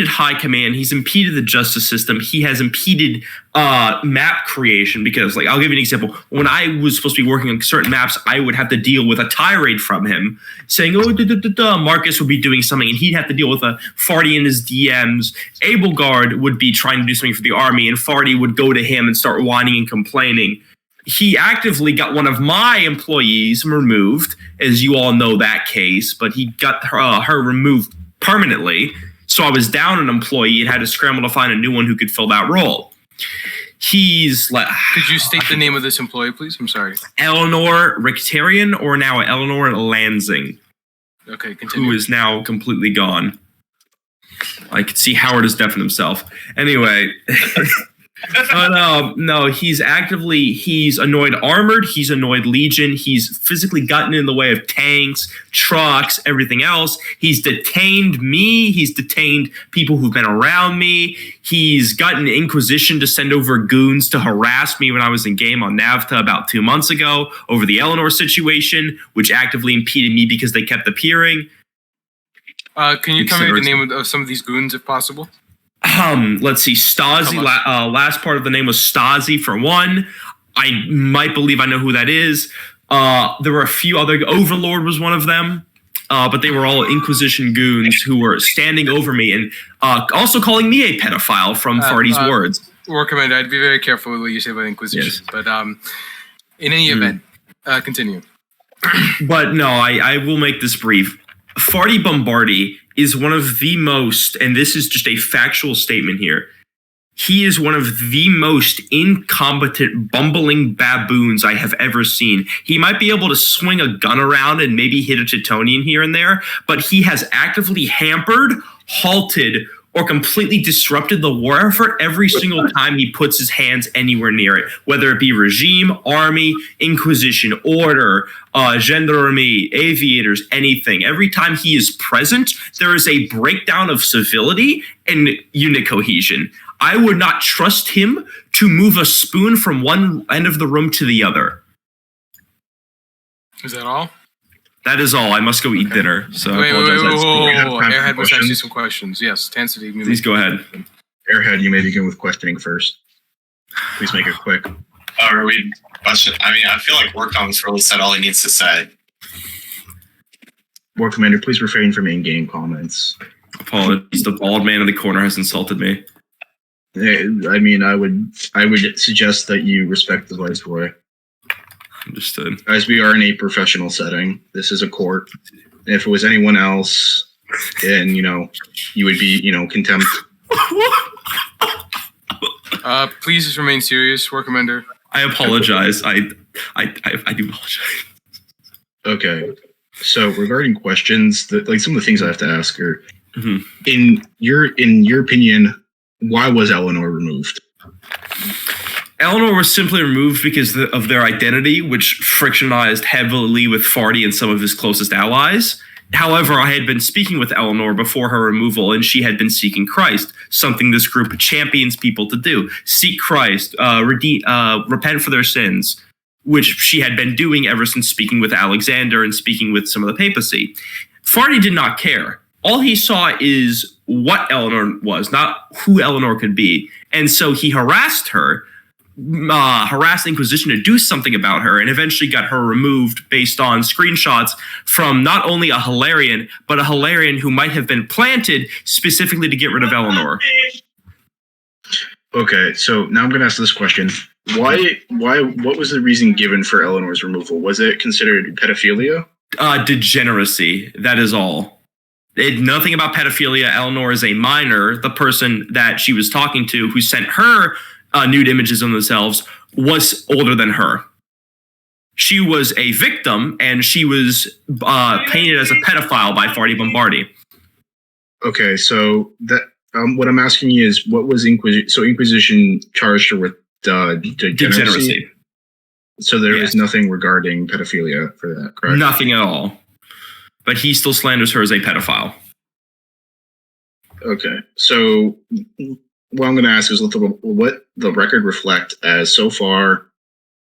high command, he's impeded the justice system, he has impeded map creation, because, like, I'll give you an example. When I was supposed to be working on certain maps, I would have to deal with a tirade from him saying, Marcus would be doing something, and he'd have to deal with a Farty in his DMs. Abelgard would be trying to do something for the army, and Farty would go to him and start whining and complaining. He actively got one of my employees removed, as you all know that case, but he got her removed permanently. So I was down an employee and had to scramble to find a new one who could fill that role. He's like, could you state the name of this employee, please? I'm sorry. Eleanor Rictarian, or now Eleanor Lansing. Okay, continue. Who is now completely gone. I could see Howard has deafened himself. Anyway. No, he's annoyed Armored, he's annoyed Legion, he's physically gotten in the way of tanks, trucks, everything else. He's detained me, he's detained people who've been around me, he's gotten Inquisition to send over goons to harass me when I was in game on Navta about 2 months ago over the Eleanor situation, which actively impeded me because they kept appearing. Can you tell me the name of some of these goons if possible? Let's see. Stasi. Last part of the name was Stasi for one. I might believe I know who that is. There were a few other. Overlord was one of them. But they were all Inquisition goons who were standing over me and also calling me a pedophile from Farty's words. War Commander, I'd be very careful with what you say about Inquisition. Yes. But in any event, continue. But no, I will make this brief. Farty Bombardi is one of the most, and this is just a factual statement here, he is one of the most incompetent, bumbling baboons I have ever seen. He might be able to swing a gun around and maybe hit a Teutonian here and there, but he has actively hampered, halted, or completely disrupted the war effort every single time he puts his hands anywhere near it, whether it be regime, army, Inquisition, order, gendarmerie, aviators, anything. Every time he is present, there is a breakdown of civility and unit cohesion. I would not trust him to move a spoon from one end of the room to the other. Is that all? That is all. I must go eat dinner. So I Wait, apologize. Airhead must ask you some questions. Yes, Tansity. Please go ahead. Airhead, you may begin with questioning first. Please make it quick. Are we question? I mean, I feel like Warcom's really said all he needs to say. War Commander, please refrain from in-game comments. Apologies. The bald man in the corner has insulted me. I mean, I would suggest that you respect the viceroy. Understood. As we are in a professional setting, this is a court. If it was anyone else, then you would be contempt. Please just remain serious, War Commander. I apologize. I do apologize. Okay. So regarding questions, some of the things I have to ask are, in your opinion, why was Eleanor removed? Eleanor was simply removed because of their identity, which frictionized heavily with Farty and some of his closest allies. However, I had been speaking with Eleanor before her removal, and she had been seeking Christ, something this group champions people to do. Seek Christ, repent for their sins, which she had been doing ever since speaking with Alexander and speaking with some of the papacy. Farty did not care. All he saw is what Eleanor was, not who Eleanor could be. And so he harassed her, harassed Inquisition to do something about her, and eventually got her removed based on screenshots from not only a Hilarion, but a Hilarion who might have been planted specifically to get rid of Eleanor. Okay, so now I'm going to ask this question. What was the reason given for Eleanor's removal? Was it considered pedophilia? Degeneracy, that is all. Nothing about pedophilia. Eleanor is a minor. The person that she was talking to who sent her nude images of themselves was older than her. She was a victim, and she was painted as a pedophile by Farty Bombardi. Okay, so that what I'm asking you is, what was Inquisition? So Inquisition charged her with degeneracy. So there was nothing regarding pedophilia for that, correct? Nothing at all. But he still slanders her as a pedophile. Okay, so what I'm going to ask is what the record reflect as so far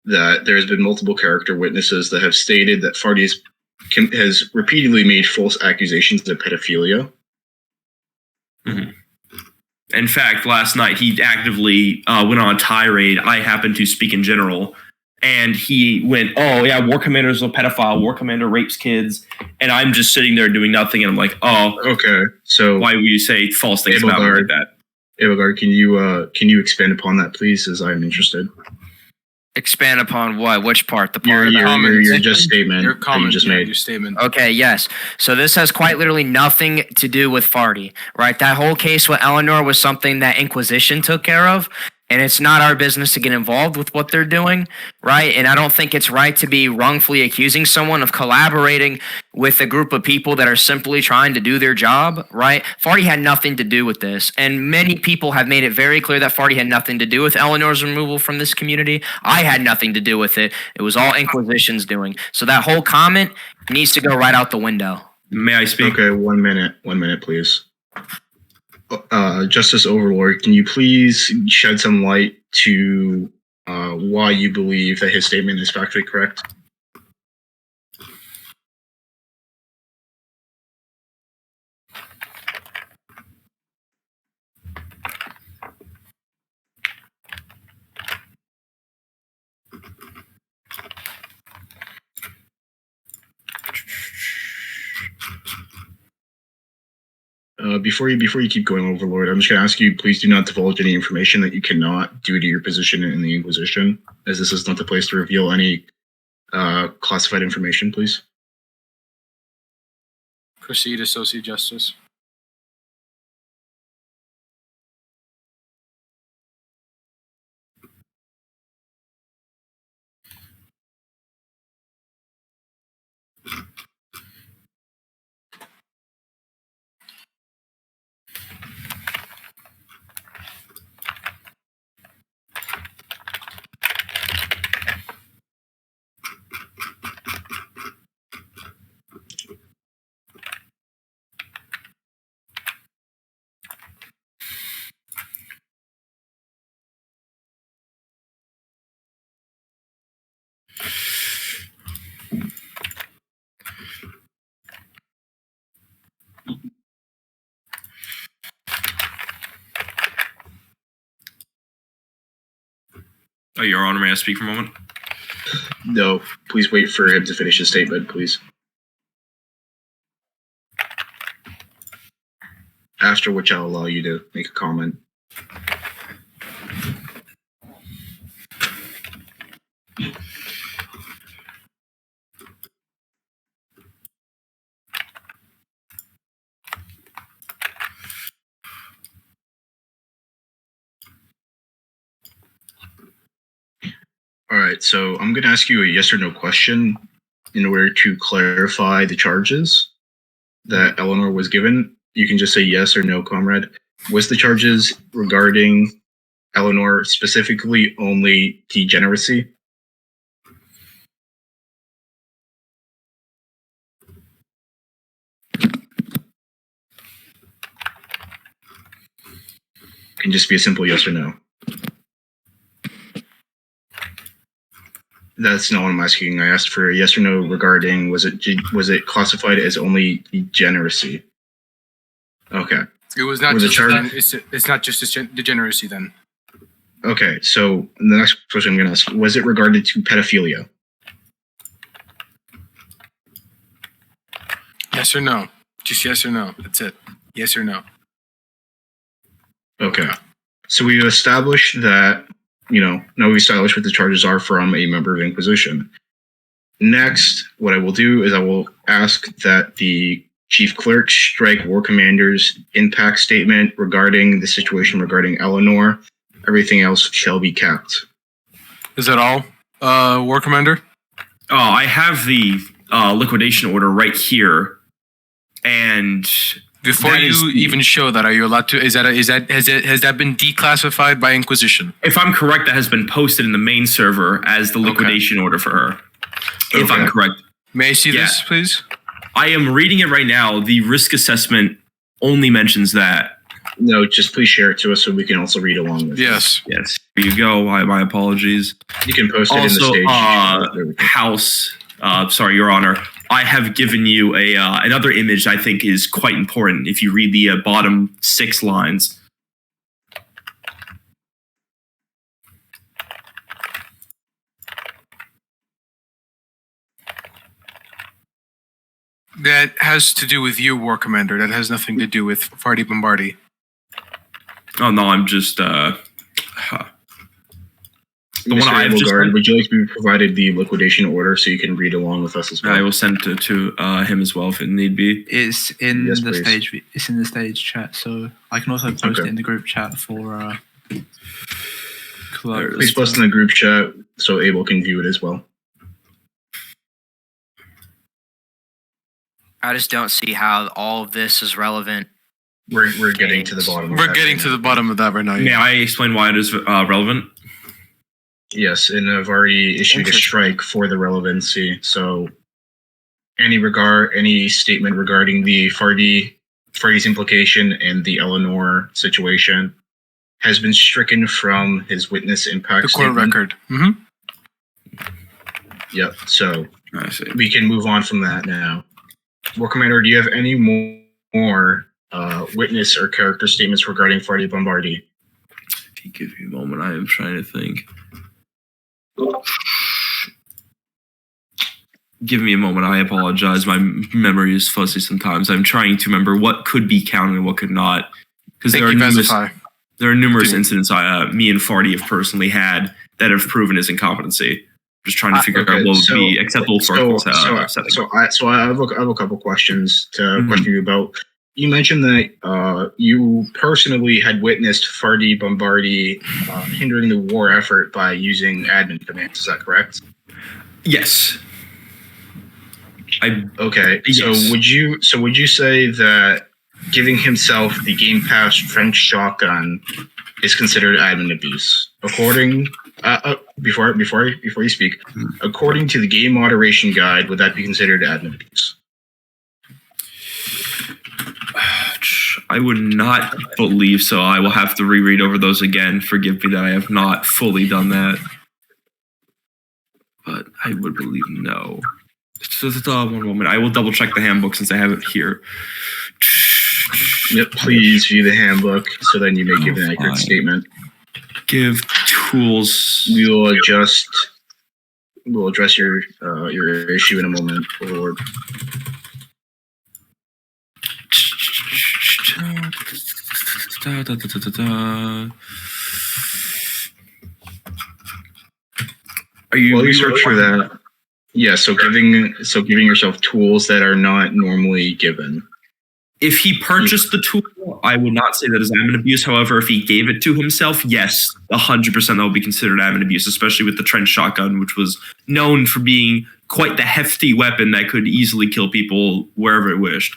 that there has been multiple character witnesses that have stated that Farty has repeatedly made false accusations of pedophilia. Mm-hmm. In fact, last night he actively went on a tirade. I happened to speak in general. And he went, oh, yeah, War Commander's a pedophile. War Commander rapes kids. And I'm just sitting there doing nothing. And I'm like, oh, okay. So why would you say false things about me like that? Abelgard, can you expand upon that, please, as I'm interested? Expand upon what? Which part? The part your just statement. Your comment you just made. Your statement. Okay, yes. So this has quite literally nothing to do with Farty, right? That whole case with Eleanor was something that Inquisition took care of. And it's not our business to get involved with what they're doing, right? And I don't think it's right to be wrongfully accusing someone of collaborating with a group of people that are simply trying to do their job, right? Farty had nothing to do with this. And many people have made it very clear that Farty had nothing to do with Eleanor's removal from this community. I had nothing to do with it. It was all Inquisition's doing. So that whole comment needs to go right out the window. May I speak? Okay, 1 minute. 1 minute, please. Justice Overlord, can you please shed some light to why you believe that his statement is factually correct? Before you keep going, Overlord, I'm just gonna ask you, please do not divulge any information that you cannot due to your position in the Inquisition, as this is not the place to reveal any classified information, please. Proceed, Associate Justice. Oh, Your Honor, may I speak for a moment? No, please wait for him to finish his statement, please. After which I'll allow you to make a comment. All right, so I'm going to ask you a yes or no question in order to clarify the charges that Eleanor was given. You can just say yes or no, comrade. Was the charges regarding Eleanor specifically only degeneracy? Can just be a simple yes or no. That's not what I'm asking. I asked for a yes or no regarding was it classified as only degeneracy? Okay. It was not Were the just charge- it's not just degeneracy then. Okay. So the next question I'm going to ask: was it regarded to pedophilia? Yes or no? Just yes or no. That's it. Yes or no. Okay. So we've established that. Now we established what the charges are from a member of Inquisition. Next, what I will do is I will ask that the Chief Clerk strike War Commander's impact statement regarding the situation regarding Eleanor. Everything else shall be kept. Is that all, War Commander? Oh, I have the liquidation order right here, and Before that you is- even show that, are you allowed to? Has that been declassified by Inquisition? if I'm correct, that has been posted in the main server as the liquidation order for her. If Okay. I'm correct. May I see Yeah. this, please? I am reading it right now. The risk assessment only mentions that. No, just please share it to us so we can also read along with it. Yes. Yes. Here you go. My apologies. You can post it in the Also, stage. There we go. House, sorry, Your Honor, I have given you a another image I think is quite important if you read the bottom 6 lines. That has to do with you, War Commander. That has nothing to do with Farty Bombardi. Oh, no, I'm just... the one Mr. I've just Abelgard, sent, would you like to be provided the liquidation order so you can read along with us as well? I will send it to him as well if it need be. It's in Yes, the please. stage. It's in the stage chat, so I can also post Okay. it in the group chat for. Club. Please post in the group chat so Abel can view it as well. I just don't see how all of this is relevant. We're getting to the bottom of We're that getting right to now. the bottom of that right now. May I explain why it is relevant? Yes, and I've already issued a Interesting. strike for the relevancy. So any statement regarding the Farty's implication and the Eleanor situation has been stricken from his witness impact The court statement. record. Mm-hmm. Yep. So I see. we can move on from that now. War Commander, do you have any more witness or character statements regarding Farty Bombardi? If you give me a moment, I am trying to think. Give me a moment. I apologize. My memory is fuzzy sometimes. I'm trying to remember what could be counted and what could not. Because there are numerous incidents me and Farty have personally had that have proven his incompetency. Just trying to figure out what would be acceptable for setting. So I have a couple questions to question you about. You mentioned that you personally had witnessed Farty Bombardi hindering the war effort by using admin commands. Is that correct? Yes. Okay. Yes. So would you say that giving himself the Game Pass French shotgun is considered admin abuse? According before you speak, according to the game moderation guide, would that be considered admin abuse? I would not believe so. I will have to reread over those again. Forgive me that I have not fully done that. But I would believe no. One moment. I will double check the handbook since I have it here. Yep, please view the handbook so then you may give an accurate statement. Give tools. We'll address your issue in a moment, Lord. Are you? While you search for that, yeah. So giving yourself tools that are not normally given. If he purchased the tool, I would not say that is admin abuse. However, if he gave it to himself, yes, 100% that would be considered admin abuse, especially with the trench shotgun, which was known for being quite the hefty weapon that could easily kill people wherever it wished.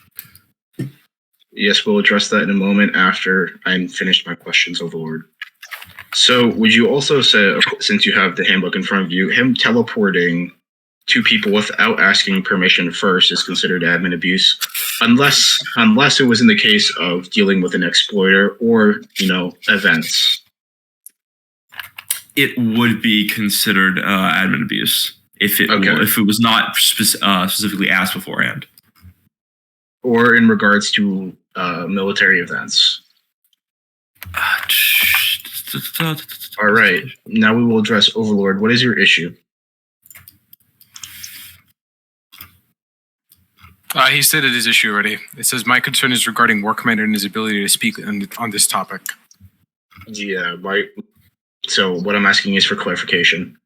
Yes, we'll address that in a moment after I'm finished my questions, Overlord. So would you also say, since you have the handbook in front of you, him teleporting two people without asking permission first is considered admin abuse, unless it was in the case of dealing with an exploiter or, events? It would be considered admin abuse if it was not specifically asked beforehand. Or in regards to military events. All right. Now we will address Overlord. What is your issue? He stated his issue already. It says, my concern is regarding War Commander and his ability to speak on this topic. Yeah, right. So what I'm asking is for clarification.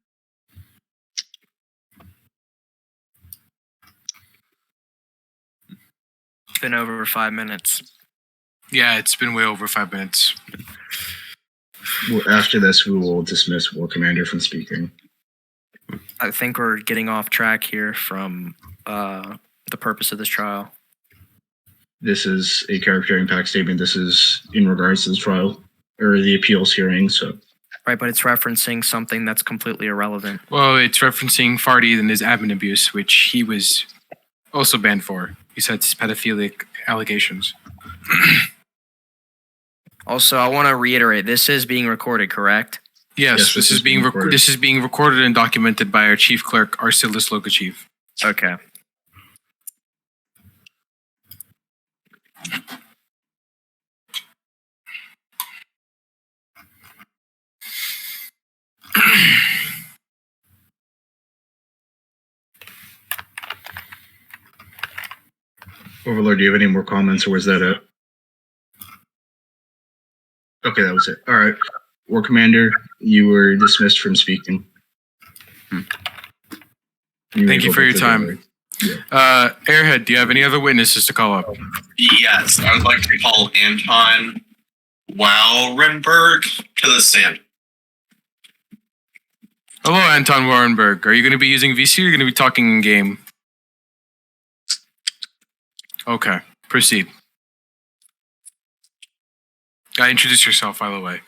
It's been over 5 minutes. Yeah, it's been way over 5 minutes. Well, after this, we will dismiss War Commander from speaking. I think we're getting off track here from the purpose of this trial. This is a character impact statement. This is in regards to the trial or the appeals hearing. So, right, but it's referencing something that's completely irrelevant. Well, it's referencing Farty and his admin abuse, which he was also banned for. Besides pedophilic allegations. Also, I want to reiterate: this is being recorded, correct? Yes, this is being recorded. This is being recorded and documented by our chief clerk, Arsilis Lokachief. Okay. Overlord, do you have any more comments, or was that it? Okay, that was it. All right. War Commander, you were dismissed from speaking. Thank you for your time. Yeah. Airhead, do you have any other witnesses to call up? Yes, I would like to call Anton Waurenberg to the stand. Hello, Anton Waurenberg. Are you going to be using VC or are you going to be talking in game? Okay, proceed. Introduce yourself, by the way.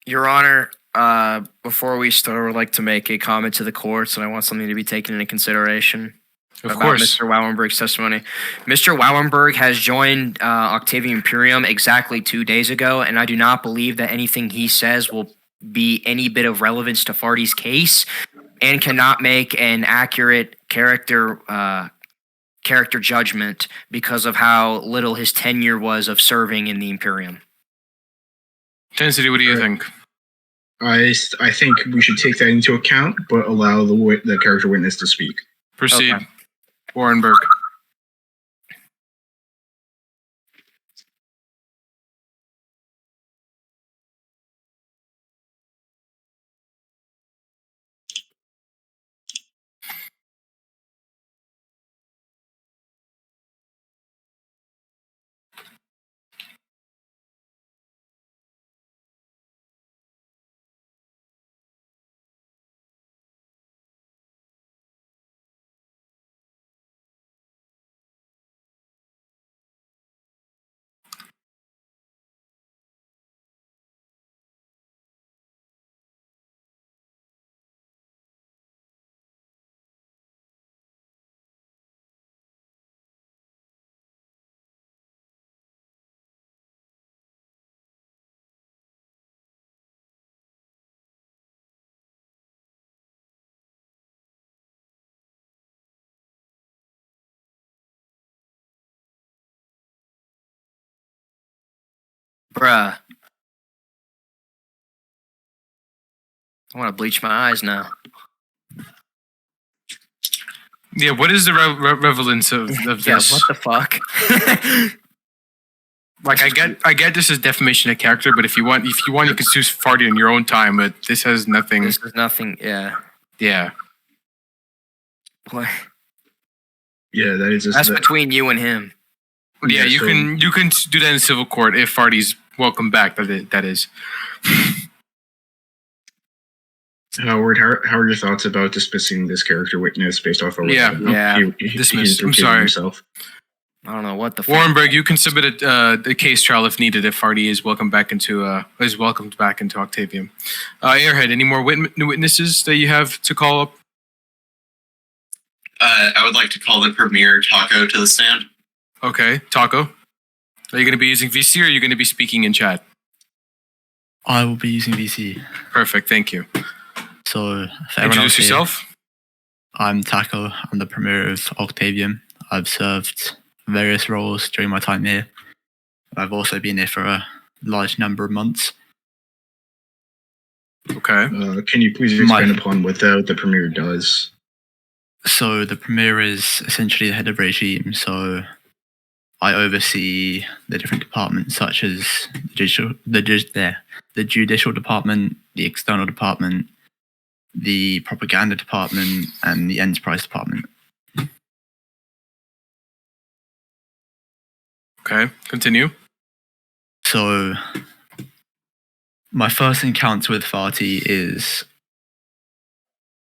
Your Honor, before we start, I would like to make a comment to the courts, and I want something to be taken into consideration. Of about course. Mr. Waurenberg's testimony. Mr. Waurenberg has joined Octavium Imperium exactly 2 days ago, and I do not believe that anything he says will be any bit of relevance to Farty's case, and cannot make an accurate character judgment because of how little his tenure was of serving in the Imperium. Tensity, what do you think? I think we should take that into account, but allow the character witness to speak. Proceed. Okay. Warrenberg. Bruh. I want to bleach my eyes now. Yeah, what is the relevance of Yeah, this? what the fuck? Like, I get this is defamation of character, but if you want, you can sue Farty on your own time. But this has nothing. This is nothing. Yeah. Yeah. What? Yeah, that is just That's between you and him. Yeah, Yeah, you so- can do that in civil court if Farty's welcome back. That is. Howard, how are your thoughts about dismissing this character witness based off of what Yeah. Dismiss. I'm sorry. himself? I don't know what the fuck. Warrenberg, you can submit a case trial if needed if Farty is welcomed back into Octavium. Airhead, any more witnesses that you have to call up? I would like to call the Premier Taco to the stand. Okay, Taco. Are you going to be using VC or are you going to be speaking in chat? I will be using VC. Perfect, thank you. So, for everyone else Introduce here, yourself. I'm Taco. I'm the Premier of Octavium. I've served various roles during my time here. I've also been here for a large number of months. Okay. Can you please expand upon what the premier does? So the Premier is essentially the head of regime. So I oversee the different departments, such as the judicial department, the external department, the propaganda department, and the enterprise department. Okay, continue. So my first encounter with Farty is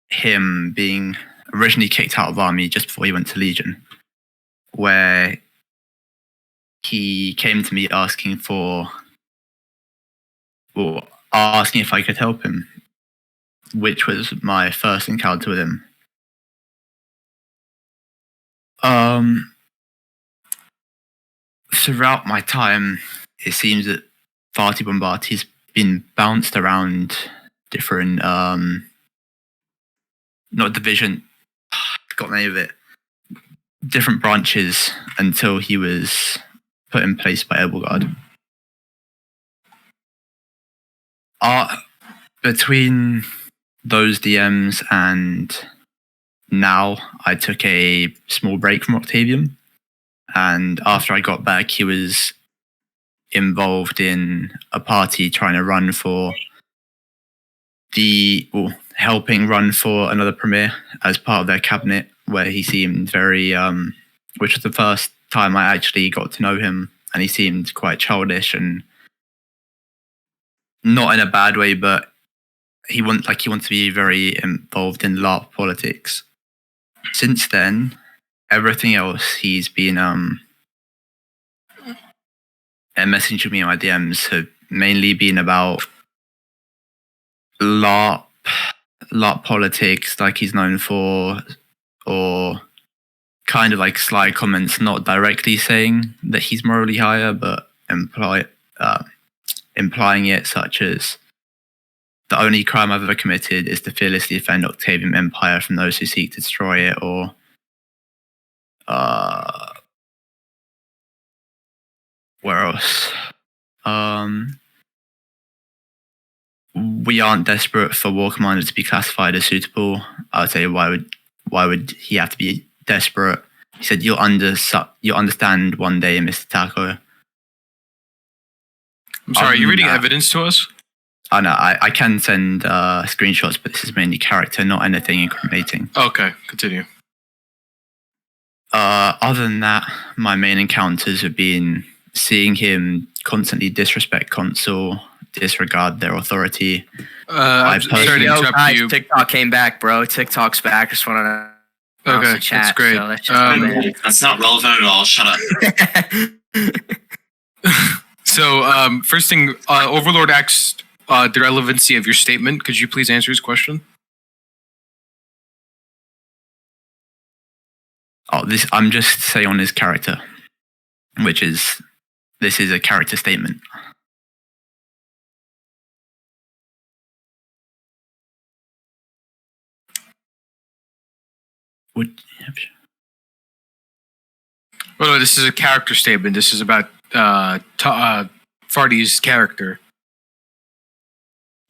him being originally kicked out of army just before he went to Legion, where he came to me asking if I could help him, which was my first encounter with him. Throughout my time, it seems that Farty Bombati's been bounced around different, not division, I forgot the name of it, different branches until he was put in place by Edelgard. Between those DMs and now, I took a small break from Octavium. And after I got back, he was involved in a party trying to run for helping run for another premier as part of their cabinet, where he seemed very, which was the first time I actually got to know him, and he seemed quite childish and not in a bad way, but he wants to be very involved in LARP politics. Since then, everything else he's been messaging me on my DMs have mainly been about LARP politics, like he's known for, or kind of like sly comments, not directly saying that he's morally higher, but implying it, such as the only crime I've ever committed is to fearlessly defend Octavium Empire from those who seek to destroy it, or where else? We aren't desperate for War Commander to be classified as suitable. I would say, why would he have to be desperate? He said, you'll understand one day, Mr. Taco. I'm sorry, are you reading evidence to us? Oh no, I can send screenshots, but this is mainly character, not anything incriminating. Okay, continue. Other than that, my main encounters have been seeing him constantly disrespect Consul, disregard their authority. I'm sorry to interrupt guys, you. TikTok came back, bro. TikTok's back. Just want to Okay, the chat, that's great. so let's just That's not relevant at all. Shut up. So, first thing, Overlord asked the relevancy of your statement. Could you please answer his question? I'm just saying on his character, which is, this is a character statement. Well, no, this is a character statement. This is about Farty's character.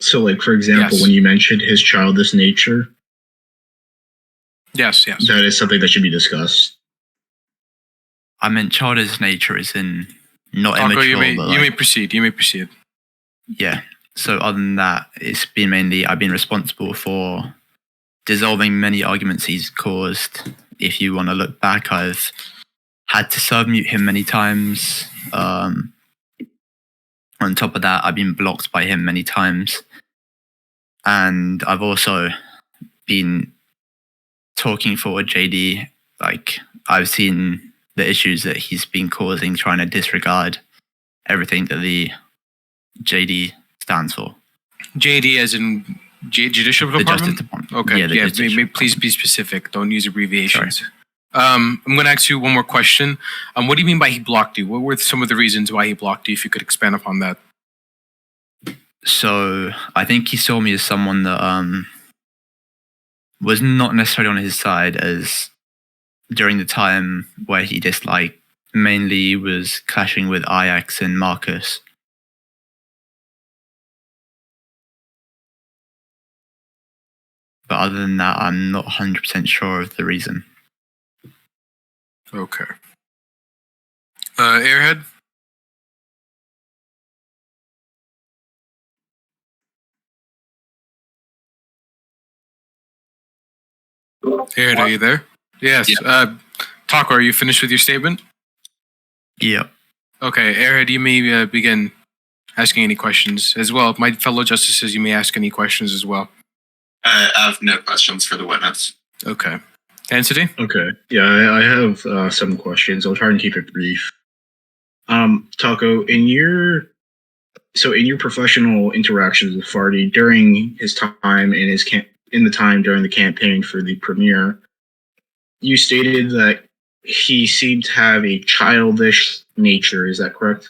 So, like, for example, Yes. when you mentioned his childish nature, Yes. that is something that should be discussed. I meant childish nature is in not Taco, immature, you may but you may proceed. You may proceed. yeah. So other than that, it's been mainly I've been responsible for dissolving many arguments he's caused. If you want to look back, I've had to serve mute him many times. On top of that, I've been blocked by him many times. And I've also been talking for JD. Like, I've seen the issues that he's been causing, trying to disregard everything that the JD stands for. JD as in Judicial The Department? Justice Department. Okay, Yeah, the Justice please be specific. Don't use abbreviations. I'm going to ask you one more question. What do you mean by he blocked you? What were some of the reasons why he blocked you, if you could expand upon that? So I think he saw me as someone that was not necessarily on his side, as during the time where he disliked mainly was clashing with Ajax and Marcus. But other than that, I'm not 100% sure of the reason. Okay. Airhead? Airhead, are you there? Yes. Taco, are you finished with your statement? Yeah. Okay, Airhead, you may begin asking any questions as well. My fellow justices, you may ask any questions as well. I have no questions for the witness. Okay. Entity? Okay. Yeah, I have some questions. I'll try and keep it brief. Taco, in your professional interactions with Farty during his time in the time during the campaign for the premiere, you stated that he seemed to have a childish nature. Is that correct?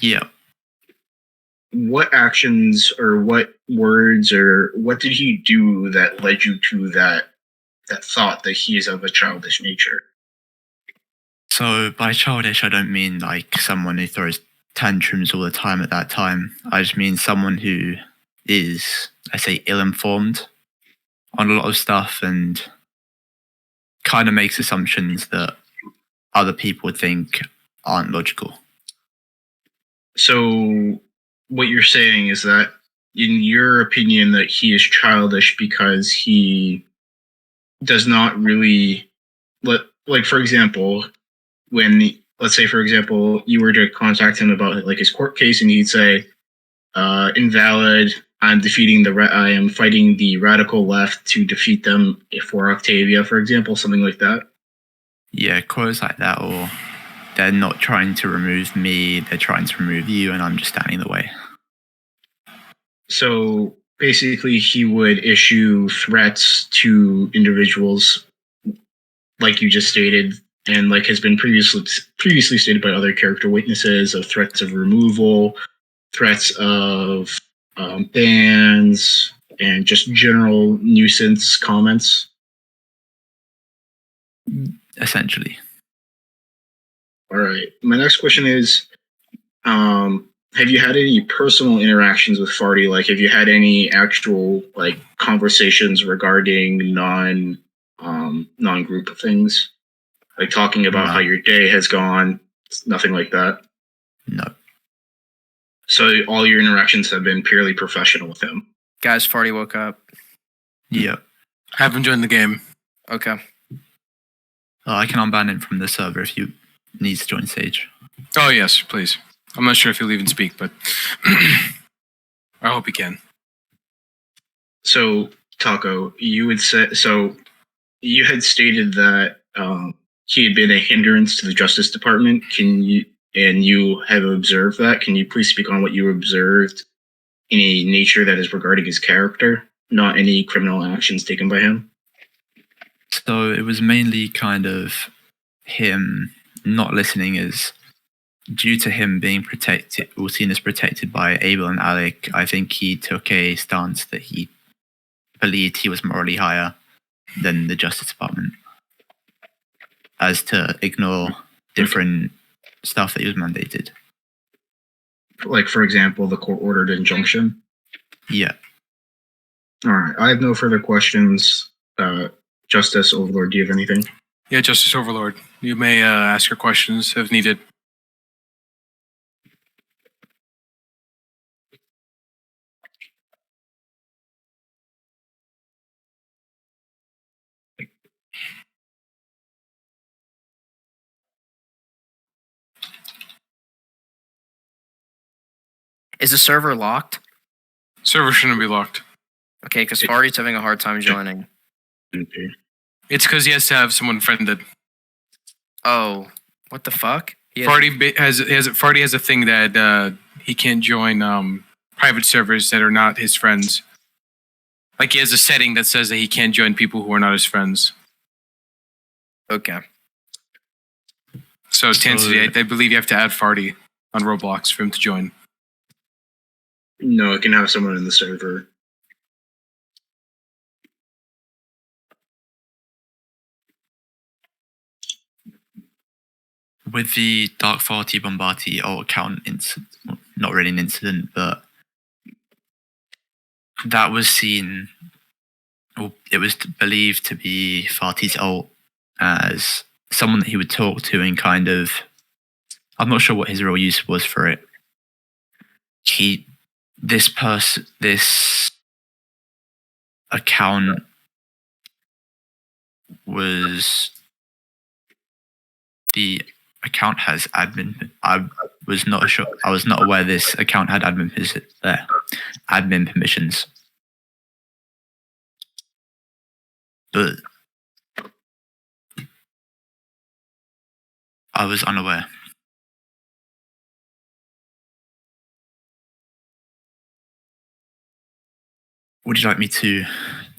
Yeah. What actions or what words or what did he do that led you to that thought that he is of a childish nature? So by childish, I don't mean like someone who throws tantrums all the time at that time. I just mean someone who is, I say, ill-informed on a lot of stuff and kind of makes assumptions that other people think aren't logical. So what you're saying is that, in your opinion, that he is childish because he does not really, like for example, when, let's say for example, you were to contact him about like his court case and he'd say, invalid, I am fighting the radical left to defeat them for Octavia, for example, something like that. Yeah, quotes like that, or they're not trying to remove me, they're trying to remove you, and I'm just standing in the way. So basically, he would issue threats to individuals, like you just stated, and like has been previously stated by other character witnesses, of threats of removal, threats of bans, and just general nuisance comments? Essentially. All right. My next question is, have you had any personal interactions with Farty? Like, have you had any actual like conversations regarding non-group things, like talking about No. how your day has gone? Nothing like that. No. So all your interactions have been purely professional with him. Guys, Farty woke up. Yep. Haven't joined the game. Okay. I can unban him from the server if you need to join Sage. Oh yes, please. I'm not sure if he'll even speak, but I hope he can. So Taco, you would say so. You had stated that he had been a hindrance to the Justice Department. You have observed that? Can you please speak on what you observed in a nature that is regarding his character, not any criminal actions taken by him? So it was mainly kind of him not listening as due to him being protected or seen as protected by Abel and Alec. I think he took a stance that he believed he was morally higher than the Justice Department, as to ignore different stuff that he was mandated. Like, for example, the court-ordered injunction? Yeah. All right. I have no further questions. Justice Overlord, do you have anything? Yeah, Justice Overlord, you may ask your questions if needed. Is the server locked? Server shouldn't be locked. Okay, because Farty's having a hard time joining. Okay. It's because he has to have someone friended. Oh, what the fuck? He has- Farty has a thing that he can't join private servers that are not his friends. Like he has a setting that says that he can't join people who are not his friends. Okay. So Tansy, I believe you have to add Farty on Roblox for him to join. No, it can have someone in the server. With the Dark Farty Bombati alt account incident, well, not really an incident, but that was seen, or it was believed to be Farty's alt as someone that he would talk to and kind of, I'm not sure what his real use was for it. This account was, the account has admin. I was not sure. I was not aware this account had admin permissions. But I was unaware. Would you like me to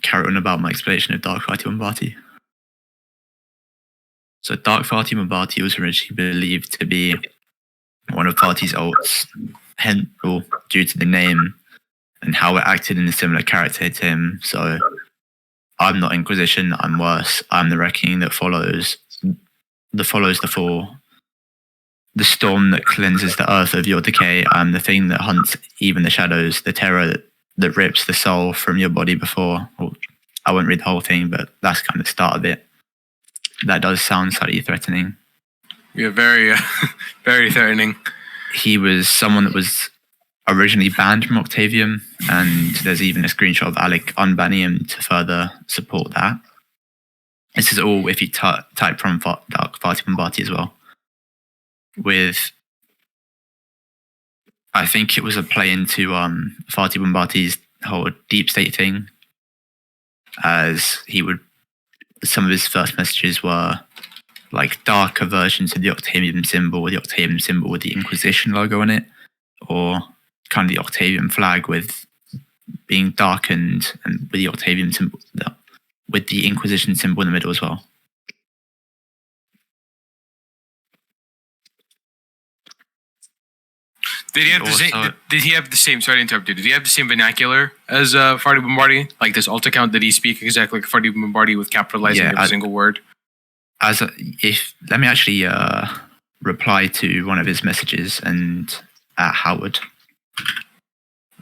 carry on about my explanation of Dark Farty Bombati? So Dark Farty Bombati was originally believed to be one of Farty's alts, hence due to the name and how it acted in a similar character to him. So I'm not Inquisition, I'm worse. I'm the reckoning that follows the fall. The storm that cleanses the earth of your decay. I'm the thing that hunts even the shadows, the terror that rips the soul from your body before. Well, I won't read the whole thing, but that's kind of the start of it. That does sound slightly threatening. Yeah, very, very threatening. He was someone that was originally banned from Octavium, and there's even a screenshot of Alec unbanning him to further support that. This is all if you type from Dark Farty Bombati as well. With, I think it was a play into Farty Bombati's whole deep state thing, as he would, some of his first messages were like darker versions of the Octavium symbol with the Inquisition logo on it, or kind of the Octavium flag with being darkened and with the Octavium symbol, with the Inquisition symbol in the middle as well. Did he have the same? Also- Did he have the same? Sorry to interrupt you. Did he have the same vernacular as Farty Bombardi? Like this alt account, did he speak exactly like Farty Bombardi with capitalizing Yeah, every single word? Let me actually reply to one of his messages and at Howard.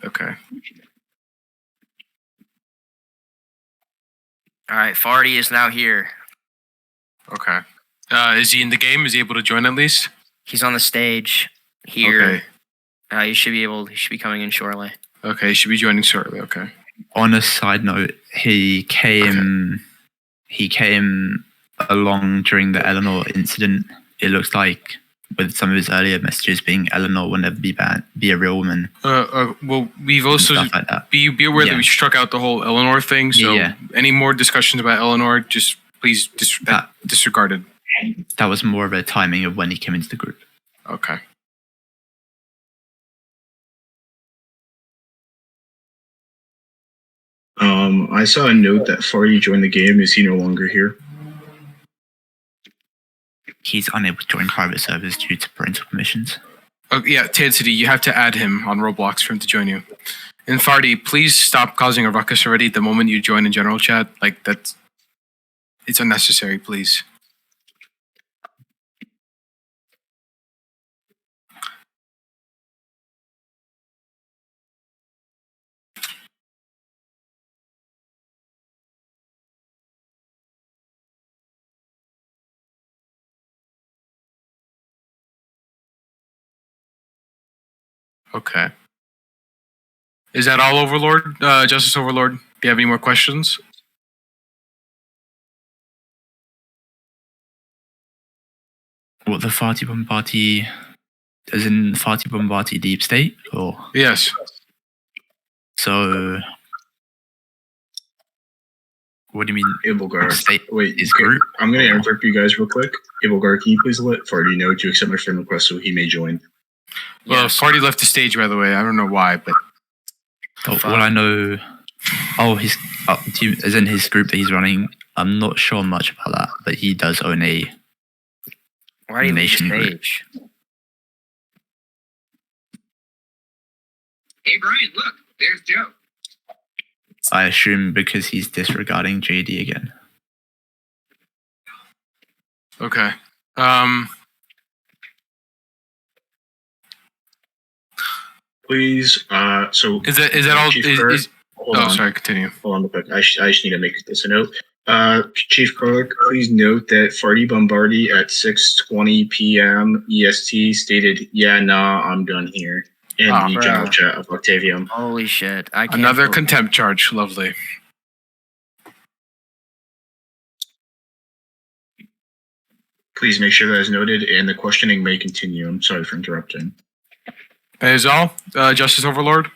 Okay. All right, Farty is now here. Okay. Is he in the game? Is he able to join at least? He's on the stage here. Okay. He should be coming in shortly. Okay. He should be joining shortly. Okay. On a side note, he came along during the Eleanor incident. It looks like with some of his earlier messages being Eleanor will never be a real woman. Well, we've and also stuff like that. be aware that Yeah. we struck out the whole Eleanor thing. So Yeah. any more discussions about Eleanor, just please disregarded. That was more of a timing of when he came into the group. Okay. I saw a note that Farty joined the game. Is he no longer here? He's unable to join private servers due to parental permissions. Oh, yeah, Tansity, you have to add him on Roblox for him to join you. And Farty, please stop causing a ruckus already the moment you join in general chat. Like, it's unnecessary, please. Okay. Is that all, Overlord? Justice Overlord? Do you have any more questions? What, the Farty Bombardi, as in Farty Bombardi Deep State? Or Yes. so what do you mean? Abelgar. State Wait, is group? I'm going to interrupt you guys real quick. Abelgar, can you please let Farty know to accept my friend request so he may join? Well, Farty left the stage, by the way. I don't know why, but Oh, well, I know. Oh, as in his group that he's running. I'm not sure much about that, but he does own a Why do you leave the nation group. stage? Hey, Brian, look, there's Joe. I assume because he's disregarding JD again. okay. Please, so... Is that all? Chief Kirk, Is, hold oh, on. sorry. Continue. Hold on real quick. I just need to make this a note. Chief Kirk, please note that Farty Bombardi at 6:20 p.m. EST stated, "Yeah, nah, I'm done here." In Ah, the bro. general chat of Octavium. Holy shit! I can't. Another believe- contempt charge. Lovely. Please make sure that is noted, and the questioning may continue. I'm sorry for interrupting. That is all. Justice Overlord.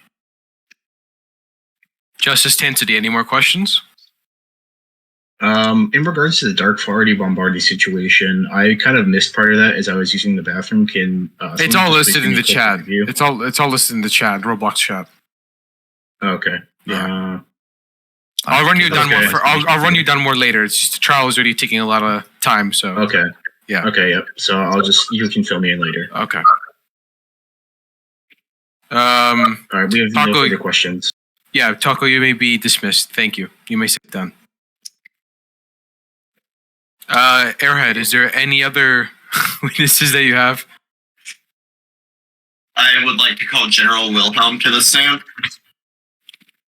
Justice Tansity, any more questions? In regards to the Dark Farty Bombardi situation, I kind of missed part of that as I was using the bathroom. Can It's someone all just listed please in give the me a quick chat. review? It's all listed in the chat, Roblox chat. Okay. Yeah. I'll run you down Okay. more. I'll run you down more later. It's just the trial is already taking a lot of time. So Okay. Yeah. Okay. Yep. So you can fill me in later. okay. All right. We have no Taco- further questions. Yeah, Taco, you may be dismissed. Thank you. You may sit down. Airhead, is there any other witnesses that you have? I would like to call General Wilhelm to the stand.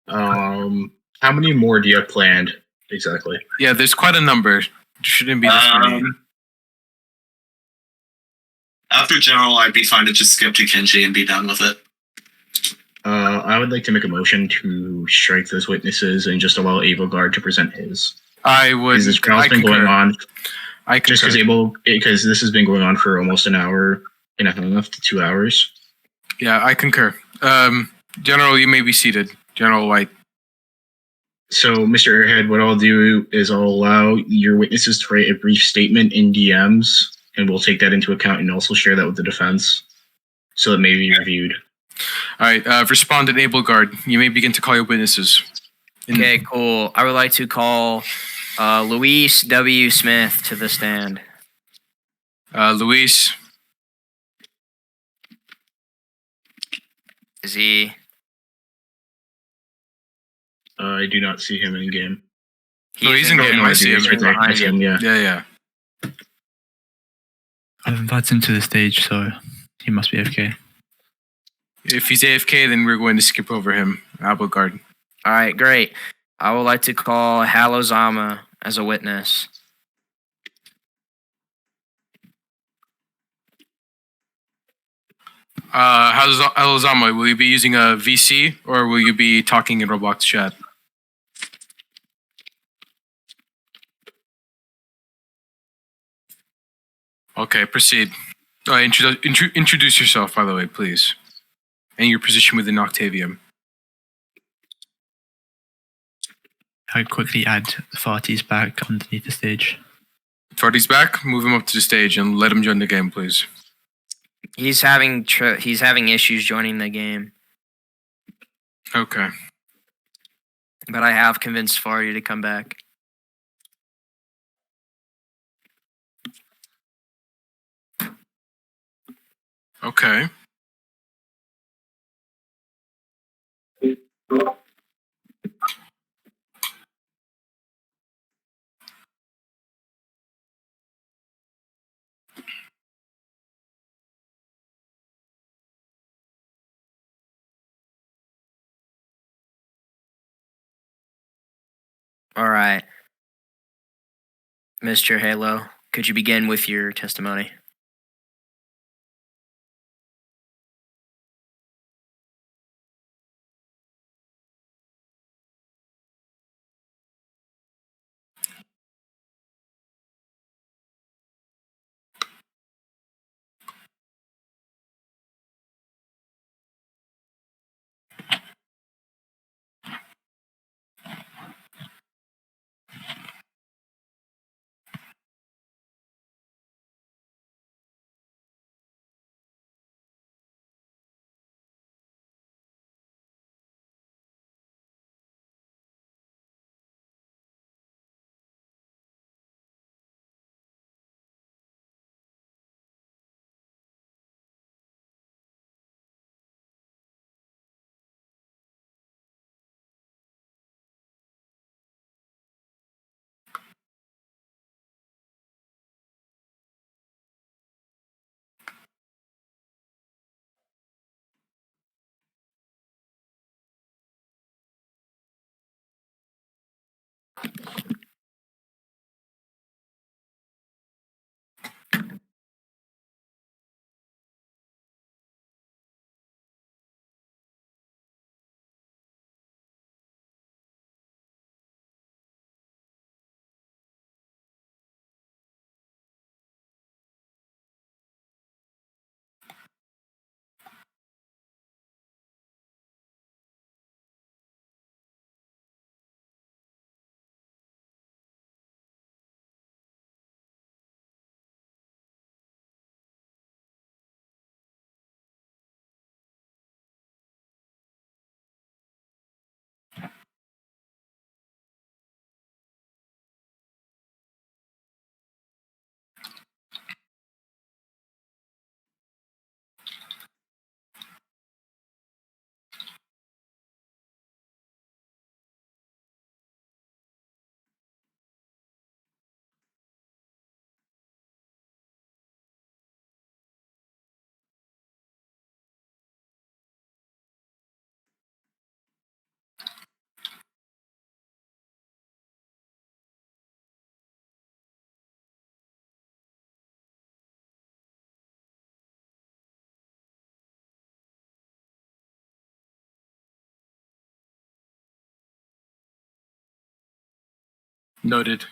How many more do you have planned exactly? Yeah, there's quite a number. There shouldn't be this many. After General, I'd be fine to just skip to Kenji and be done with it. I would like to make a motion to strike those witnesses and just allow Abelgard to present his. I would. Because this trial's I been going concur. on. I Just concur. because this has been going on for almost an hour and a half to 2 hours. Yeah, I concur. General, you may be seated. General White. So, Mr. Airhead, what I'll do is I'll allow your witnesses to write a brief statement in DMs, and we'll take that into account and also share that with the defense, so it may be reviewed. All right, Respondent Abelgard, you may begin to call your witnesses. Okay, cool. I would like to call Luis W. Smith to the stand. Luis. Is he? I do not see him in game. No, he's in there. game. no, I I see do. him. He's right there. Behind That's you. him. Yeah. Yeah, yeah. I've invited him to the stage, so he must be AFK. If he's AFK, then we're going to skip over him. Applegard. All right, great. I would like to call Halozama as a witness. How's Alzama? Will you be using a VC or will you be talking in Roblox chat? Okay, proceed. Introduce yourself, by the way, please, and your position within Octavium. I quickly add Farty's back underneath the stage. Farty's back. Move him up to the stage and let him join the game, please. He's having issues joining the game, Okay. but I have convinced Farty to come back. Okay. All right, Mr. Halo, could you begin with your testimony? Noted.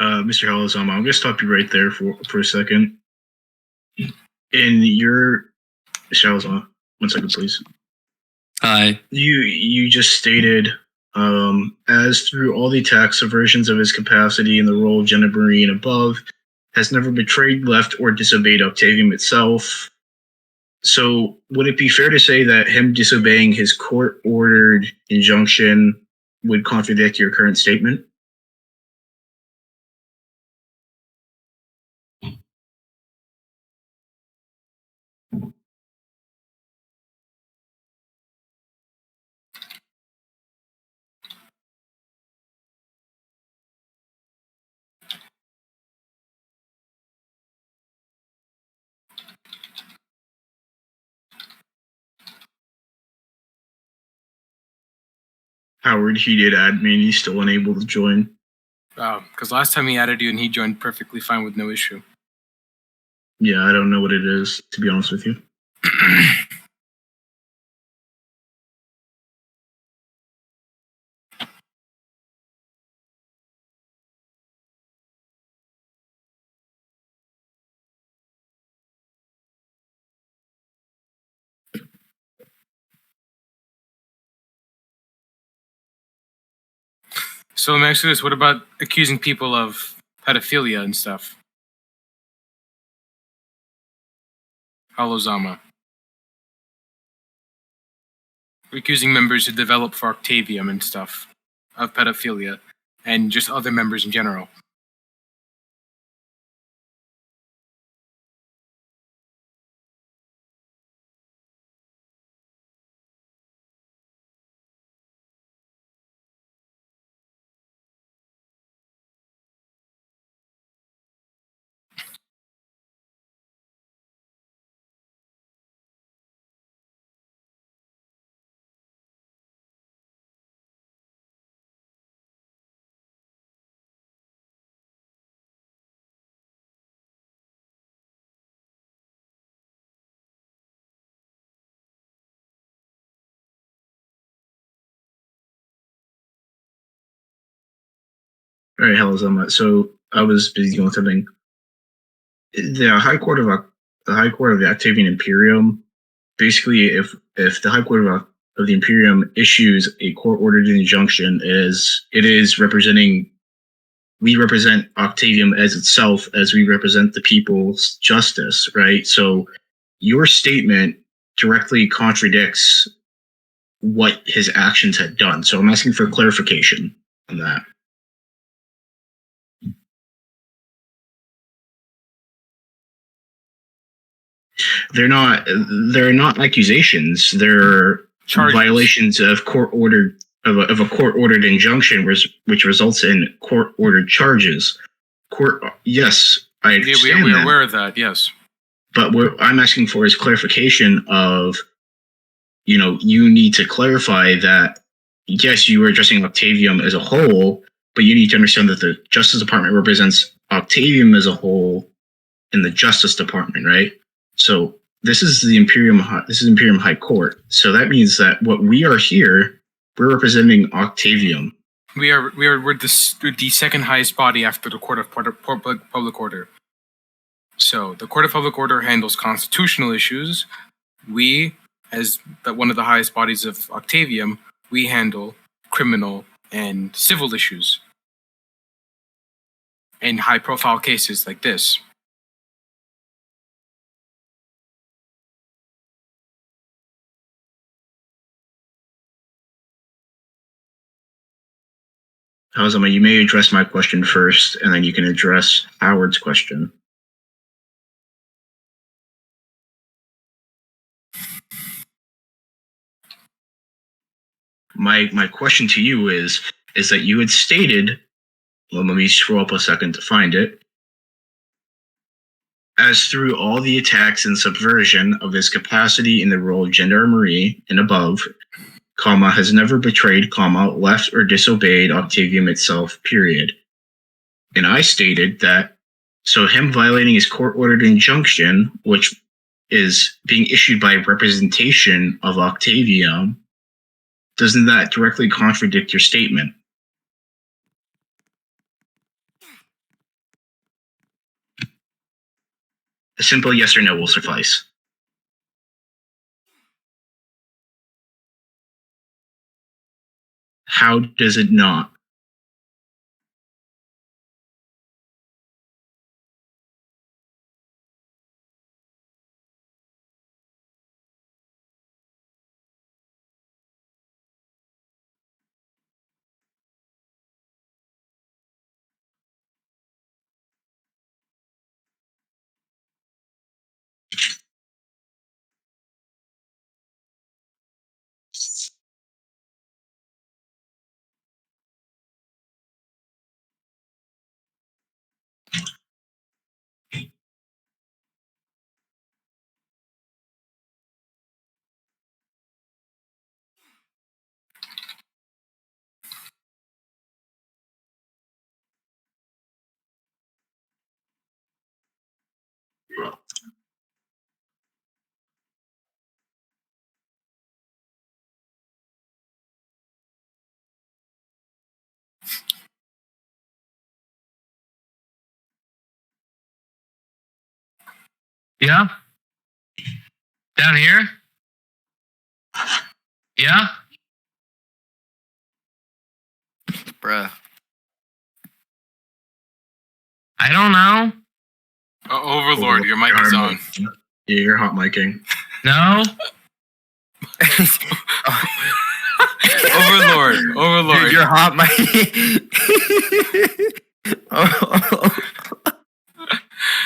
Mr. Halazama, I'm going to stop you right there for a second. In your Halazama, 1 second, please. Hi. You just stated, as through all the attack subversions of his capacity in the role of Generator above, has never betrayed, left, or disobeyed Octavium itself. So, would it be fair to say that him disobeying his court-ordered injunction would contradict your current statement? Howard, he did add me and he's still unable to join. Because last time he added you and he joined perfectly fine with no issue. Yeah, I don't know what it is, to be honest with you. So let me ask you this: what about accusing people of pedophilia and stuff? Halozama. Accusing members who develop for Octavium and stuff of pedophilia, and just other members in general. All right, Halazama. So I was busy doing something. The High Court of the Octavian Imperium, basically, if the High Court of the Imperium issues a court-ordered injunction, it is representing. We represent Octavium as itself, as we represent the people's justice, right? So your statement directly contradicts what his actions had done. So I'm asking for clarification on that. They're not accusations. They're Charges. Violations of court ordered of a court ordered injunction, which results in court ordered charges. Yes, I understand we're that. aware of that. Yes, But what I'm asking for is clarification of you need to clarify that, yes, you were addressing Octavium as a whole, but you need to understand that the Justice Department represents Octavium as a whole in the Justice Department, right? So this is Imperium High Court. So that means that what we are here, we're representing Octavium. We're the second highest body after the Court of Public Order. So the Court of Public Order handles constitutional issues. We, as one of the highest bodies of Octavium, we handle criminal and civil issues and high-profile cases like this. Hazama, you may address my question first, and then you can address Howard's question. My question to you is that you had stated, well, let me scroll up a second to find it, as through all the attacks and subversion of his capacity in the role of Gendarmerie and above, comma, has never betrayed, comma, left or disobeyed Octavium itself, period. And I stated that, so him violating his court-ordered injunction, which is being issued by representation of Octavium, doesn't that directly contradict your statement? A simple yes or no will suffice. How does it not? Yeah? Down here? Yeah? Bruh. I don't know. Overlord, your mic is on. Yeah, you're hot micing. No? Overlord. Dude, you're hot, Mike.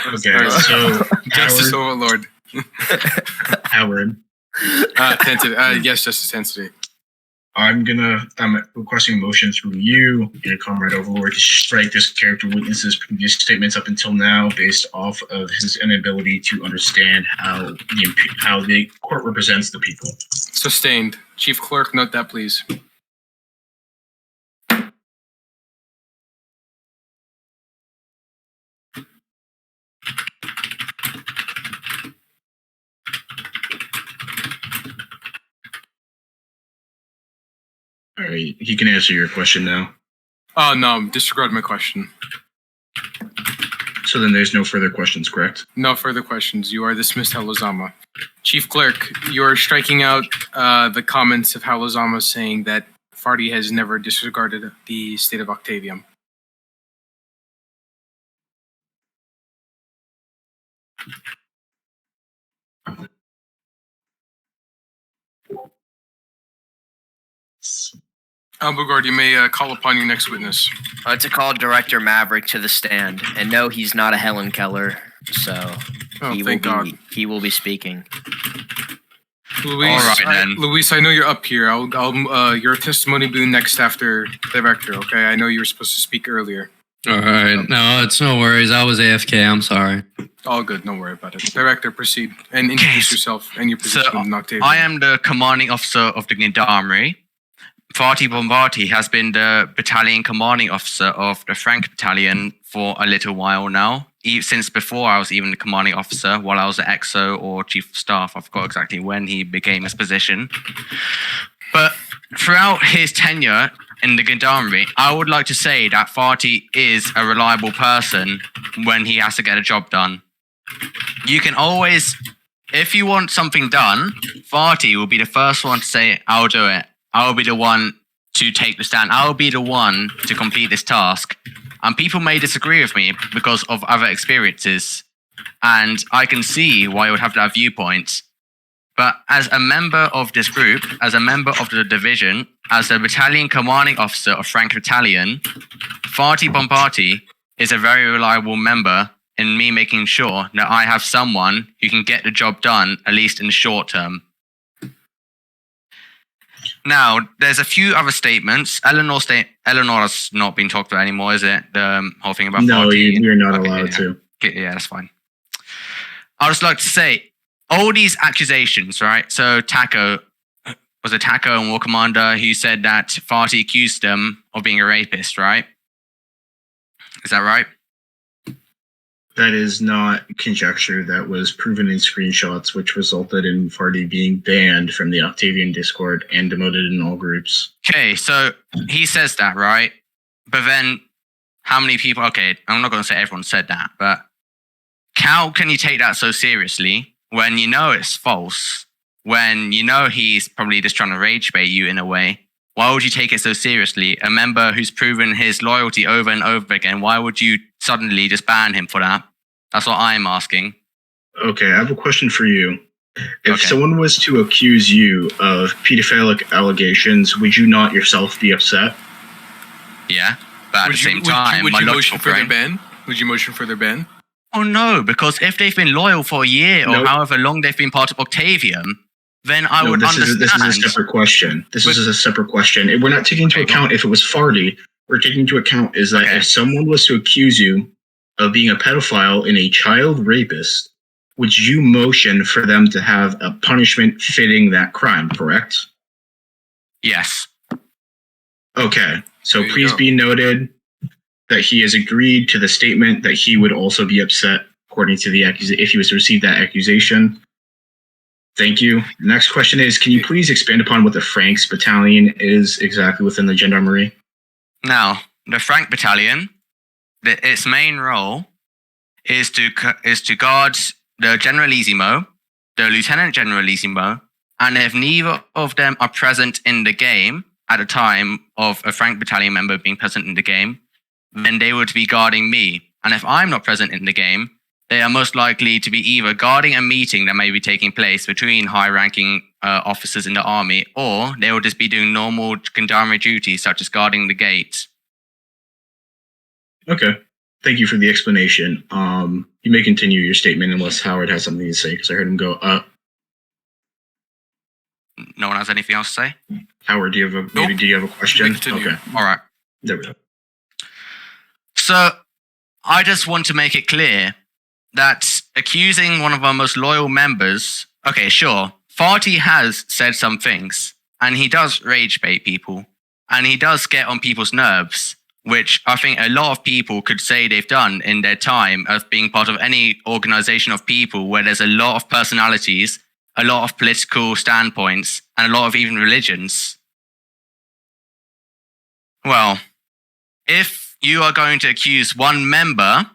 Okay, so Justice Overlord. Howard, yes, Justice Tensity. I'm requesting a motion through you and Comrade Overlord to strike this character witness's previous statements up until now based off of his inability to understand how the court represents the people. Sustained. Chief Clerk, note that, please. All right, he can answer your question now. Oh, no, disregard my question. So then there's no further questions, correct? No further questions. You are dismissed, Halozama. Chief Clerk, you're striking out the comments of Halozama saying that Farty has never disregarded the state of Octavium. Albergard, you may call upon your next witness. To call Director Maverick to the stand. And no, he's not a Helen Keller, so he will be speaking. Luis, All right, then. Luis, I know you're up here. Your testimony will be next after Director, okay? I know you were supposed to speak earlier. All right. No, it's no worries. I was AFK. I'm sorry. All good. Don't worry about it. Director, proceed and introduce yourself and your position So, in Octavium. I am the commanding officer of the Gendarmerie. Farty Bombardi has been the battalion commanding officer of the Frank Battalion for a little while now. Since before I was even the commanding officer, while I was an EXO or chief of staff. I forgot exactly when he became his position. But throughout his tenure in the Gendarmerie, I would like to say that Farty is a reliable person when he has to get a job done. You can always, if you want something done, Farty will be the first one to say, I'll do it. I will be the one to take the stand. I will be the one to complete this task. And people may disagree with me because of other experiences. And I can see why you would have that viewpoint. But as a member of this group, as a member of the division, as a battalion commanding officer of Frank Battalion, Farty Bombardi is a very reliable member in me making sure that I have someone who can get the job done, at least in the short term. Now, there's a few other statements. Eleanor's not being talked about anymore, is it? The whole thing about No, Farty. you're not allowed to. Yeah, that's fine. I'd just like to say, all these accusations, right? So Taco, was it Taco and War Commander who said that Farty accused them of being a rapist, right? Is that right? That is not conjecture. That was proven in screenshots, which resulted in Farty being banned from the Octavian Discord and demoted in all groups. Okay, so he says that, right? But then how many people, okay, I'm not going to say everyone said that, but how can you take that so seriously when you know it's false? When you know he's probably just trying to rage bait you in a way? Why would you take it so seriously? A member who's proven his loyalty over and over again, why would you suddenly just ban him for that? That's what I'm asking. Okay, I have a question for you. If Okay. someone was to accuse you of pedophilic allegations, would you not yourself be upset? Yeah, but at the same time, would my you logical motion for their brain. ban? Would you motion for their ban? Oh no, because if they've been loyal for a year or Nope. however long they've been part of Octavium, then I would this understand. is a separate question. This is a separate question. We're not taking into account if it was Farty. We're taking into account is that Okay. if someone was to accuse you of being a pedophile and a child rapist, would you motion for them to have a punishment fitting that crime, correct? Yes. Okay, so There you please go. be noted that he has agreed to the statement that he would also be upset according to the accusation if he was to receive that accusation. Thank you. Next question is, can you please expand upon what the Franks Battalion is exactly within the Gendarmerie? Now, the Frank Battalion, its main role is to guard the Generalissimo, the Lieutenant Generalissimo, and if neither of them are present in the game at the time of a Frank Battalion member being present in the game, then they would be guarding me. And if I'm not present in the game, they are most likely to be either guarding a meeting that may be taking place between high-ranking officers in the army, or they will just be doing normal gendarmerie duties, such as guarding the gate. Okay. Thank you for the explanation. You may continue your statement unless Howard has something to say, because I heard him go, No one has anything else to say? Howard, do you have a question? Continue. Okay. All right. There we go. So, I just want to make it clear that accusing one of our most loyal members, okay, sure, Farty has said some things, and he does rage bait people, and he does get on people's nerves, which I think a lot of people could say they've done in their time of being part of any organization of people where there's a lot of personalities, a lot of political standpoints, and a lot of even religions. Well, if you are going to accuse one member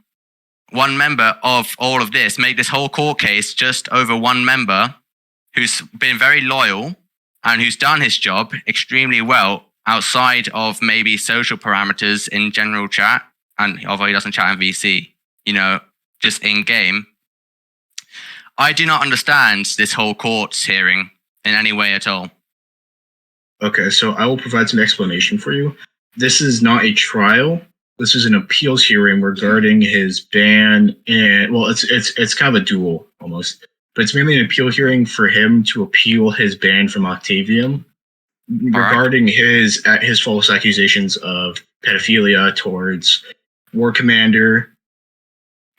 of all of this, make this whole court case just over one member who's been very loyal and who's done his job extremely well outside of maybe social parameters in general chat, and although he doesn't chat in VC, just in game. I do not understand this whole court hearing in any way at all. Okay, so I will provide some explanation for you. This is not a trial. This is an appeals hearing regarding his ban, and well, it's kind of a duel almost, but it's mainly an appeal hearing for him to appeal his ban from Octavium regarding his false accusations of pedophilia towards war commander,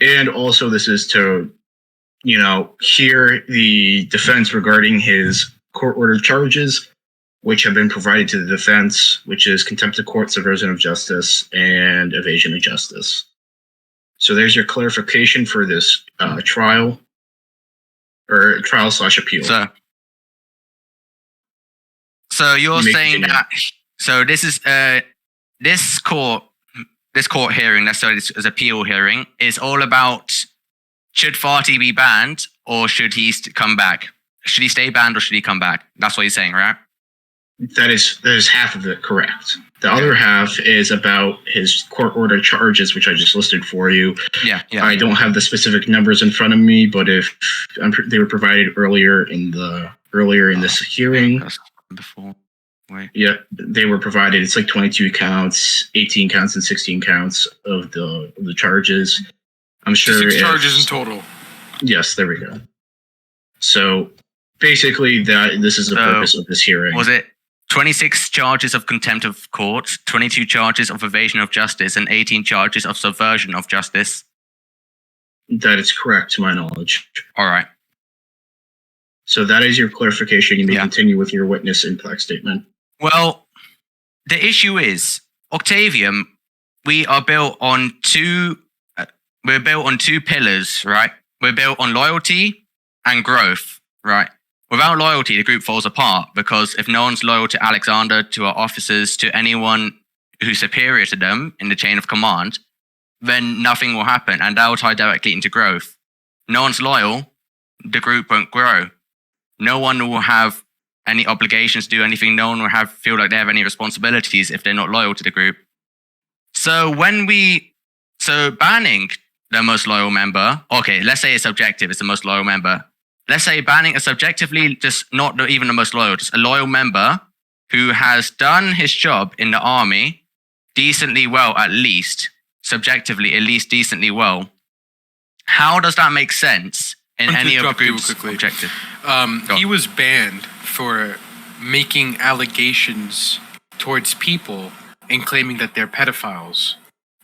and also this is to, hear the defense regarding his court-ordered charges, which have been provided to the defense, which is contempt of court, subversion of justice, and evasion of justice. So there's your clarification for this trial, or trial/appeal. So you're You may saying continue. that? So this is this court hearing, let's say this appeal hearing, is all about should Farty be banned or should he come back? Should he stay banned or should he come back? That's what you're saying, right? That is half of it correct. The other half is about his court-ordered charges, which I just listed for you. Yeah. I don't have the specific numbers in front of me, but if they were provided earlier in this hearing. Before. Wait. Yeah, they were provided. It's like 22 counts, 18 counts, and 16 counts of the charges. I'm sure 6 charges in total. Yes, there we go. So basically, this is the purpose of this hearing. Was it 26 charges of contempt of court, 22 charges of evasion of justice, and 18 charges of subversion of justice? That is correct, to my knowledge. All right. So that is your clarification. You may continue with your witness impact statement. Well, the issue is Octavium. We are built on two. We're built on 2 pillars, right? We're built on loyalty and growth, right? Without loyalty, the group falls apart because if no one's loyal to Alexander, to our officers, to anyone who's superior to them in the chain of command, then nothing will happen, and that will tie directly into growth. No one's loyal, the group won't grow. No one will have any obligations to do anything. No one will feel like they have any responsibilities if they're not loyal to the group. So banning the most loyal member, okay, let's say it's subjective, it's the most loyal member. Let's say banning a subjectively, just not even the most loyal, just a loyal member who has done his job in the army decently well, at least, subjectively, at least decently well. How does that make sense in any of the group's objective? He was banned for making allegations towards people and claiming that they're pedophiles.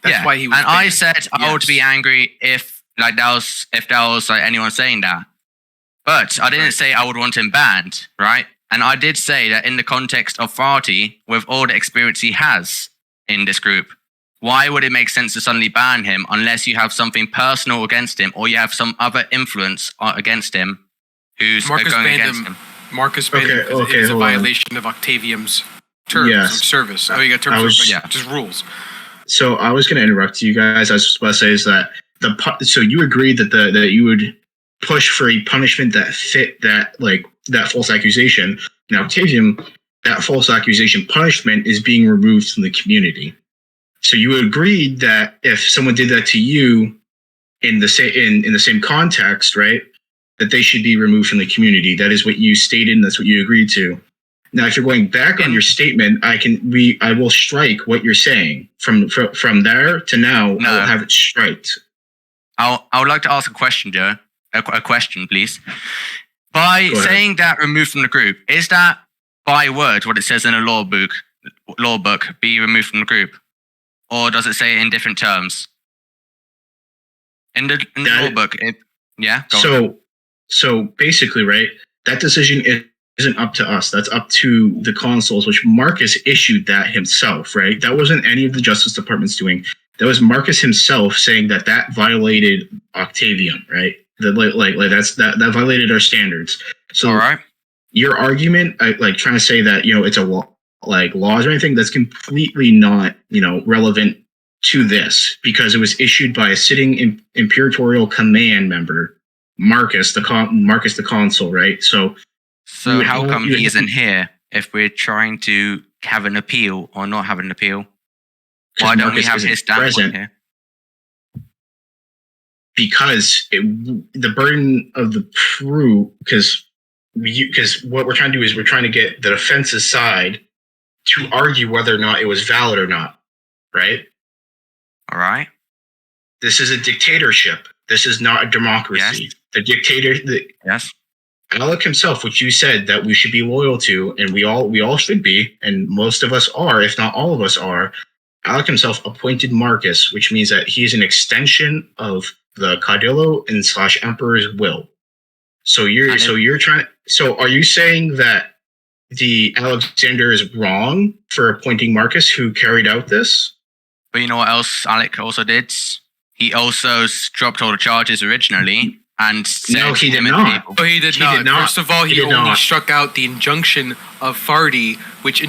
That's why he was banned. I said I would be angry if that was like anyone saying that. But I didn't say I would want him banned, right? And I did say that in the context of Farty, with all the experience he has in this group, why would it make sense to suddenly ban him unless you have something personal against him or you have some other influence against him who's going against him? Marcus banned him because it is a violation of Octavium's terms of service. Oh, you got terms of just rules. So I was going to interrupt you guys. I was just about to say is that so you agreed that you would push for a punishment that fit that false accusation. Now, Octavium, that false accusation punishment is being removed from the community. So you agreed that if someone did that to you in the same context, right, that they should be removed from the community. That is what you stated, and that's what you agreed to. Now, if you're going back on your statement, I will strike what you're saying from there to now. No. I will have it striked. I would like to ask a question, Joe. A question, please. By saying that removed from the group, is that by word what it says in a law book, be removed from the group? Or does it say it in different terms? In the law book, So basically, right, that decision isn't up to us. That's up to the consuls, which Marcus issued that himself, right? That wasn't any of the Justice Department's doing. That was Marcus himself saying that violated Octavium, right? That violated our standards. So all right. Your argument, trying to say that it's a laws or anything, that's completely not relevant to this, because it was issued by a sitting imperatorial command member, Marcus the consul, right? So how come he isn't here if we're trying to have an appeal or not have an appeal? Why don't we have his standpoint here? Because the burden of the proof, because what we're trying to do is we're trying to get the defense's side to argue whether or not it was valid or not, right? All right. This is a dictatorship. This is not a democracy. Yes. The dictator, yes. Alec himself, which you said that we should be loyal to, and we all should be, and most of us are, if not all of us are. Alec himself appointed Marcus, which means that he is an extension of the Caudillo and / Emperor's will. So are you saying that the Alexander is wrong for appointing Marcus, who carried out this? But you know what else Alec also did? He also dropped all the charges originally and said No, he did him and not. people. Oh, he did He not. did not. First of all, He he did only not. struck out the injunction of Farty, which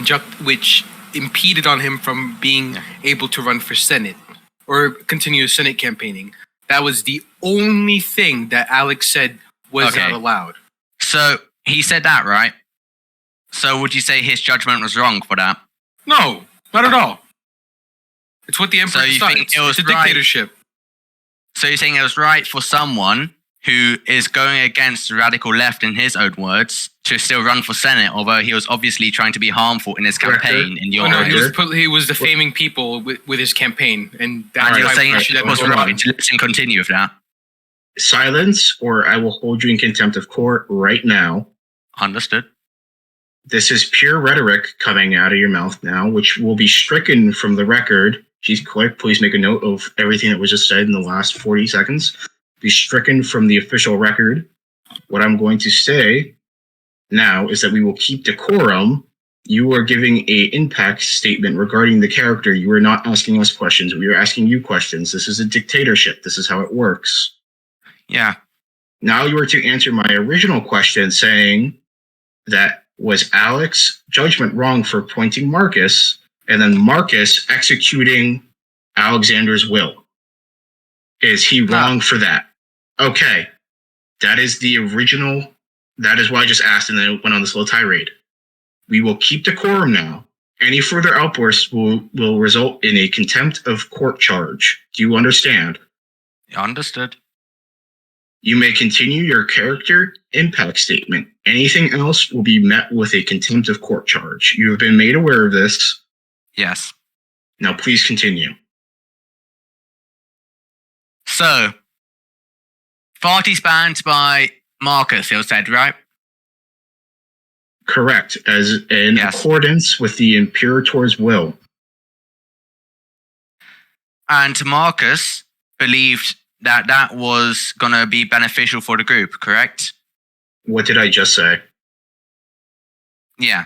impeded on him from being able to run for Senate or continue Senate campaigning. That was the only thing that Alex said was Okay. not allowed. So he said that, right? So would you say his judgment was wrong for that? No, not at all. It's what the Emperor So you decides. think it was It's a right? dictatorship. So you're saying it was right for someone who is going against the radical left, in his own words, to still run for Senate, although he was obviously trying to be harmful in his campaign. In your Oh, no, eyes. he was defaming people with his campaign, and that's And you're why saying we it should was hold on. right to let him continue with that. Silence, or I will hold you in contempt of court right now. Understood. This is pure rhetoric coming out of your mouth now, which will be stricken from the record. Chief Clerk, please make a note of everything that was just said in the last 40 seconds. Be stricken from the official record. What I'm going to say now is that we will keep decorum. You are giving a impact statement regarding the character. You are not asking us questions. We are asking you questions. This is a dictatorship. This is how it works. Yeah. Now you are to answer my original question saying that was Alex's judgment wrong for appointing Marcus, and then Marcus executing Alexander's will. Is he wrong for that? Okay. That is the original. That is why I just asked, and then it went on this little tirade. We will keep decorum now. Any further outbursts will result in a contempt of court charge. Do you understand? Understood. You may continue your character impact statement. Anything else will be met with a contempt of court charge. You have been made aware of this. Yes. Now please continue. So, Farty's banned by Marcus, it was said, right? Correct, as in Yes. accordance with the Imperator's will. And Marcus believed that that was going to be beneficial for the group, correct? What did I just say? Yeah.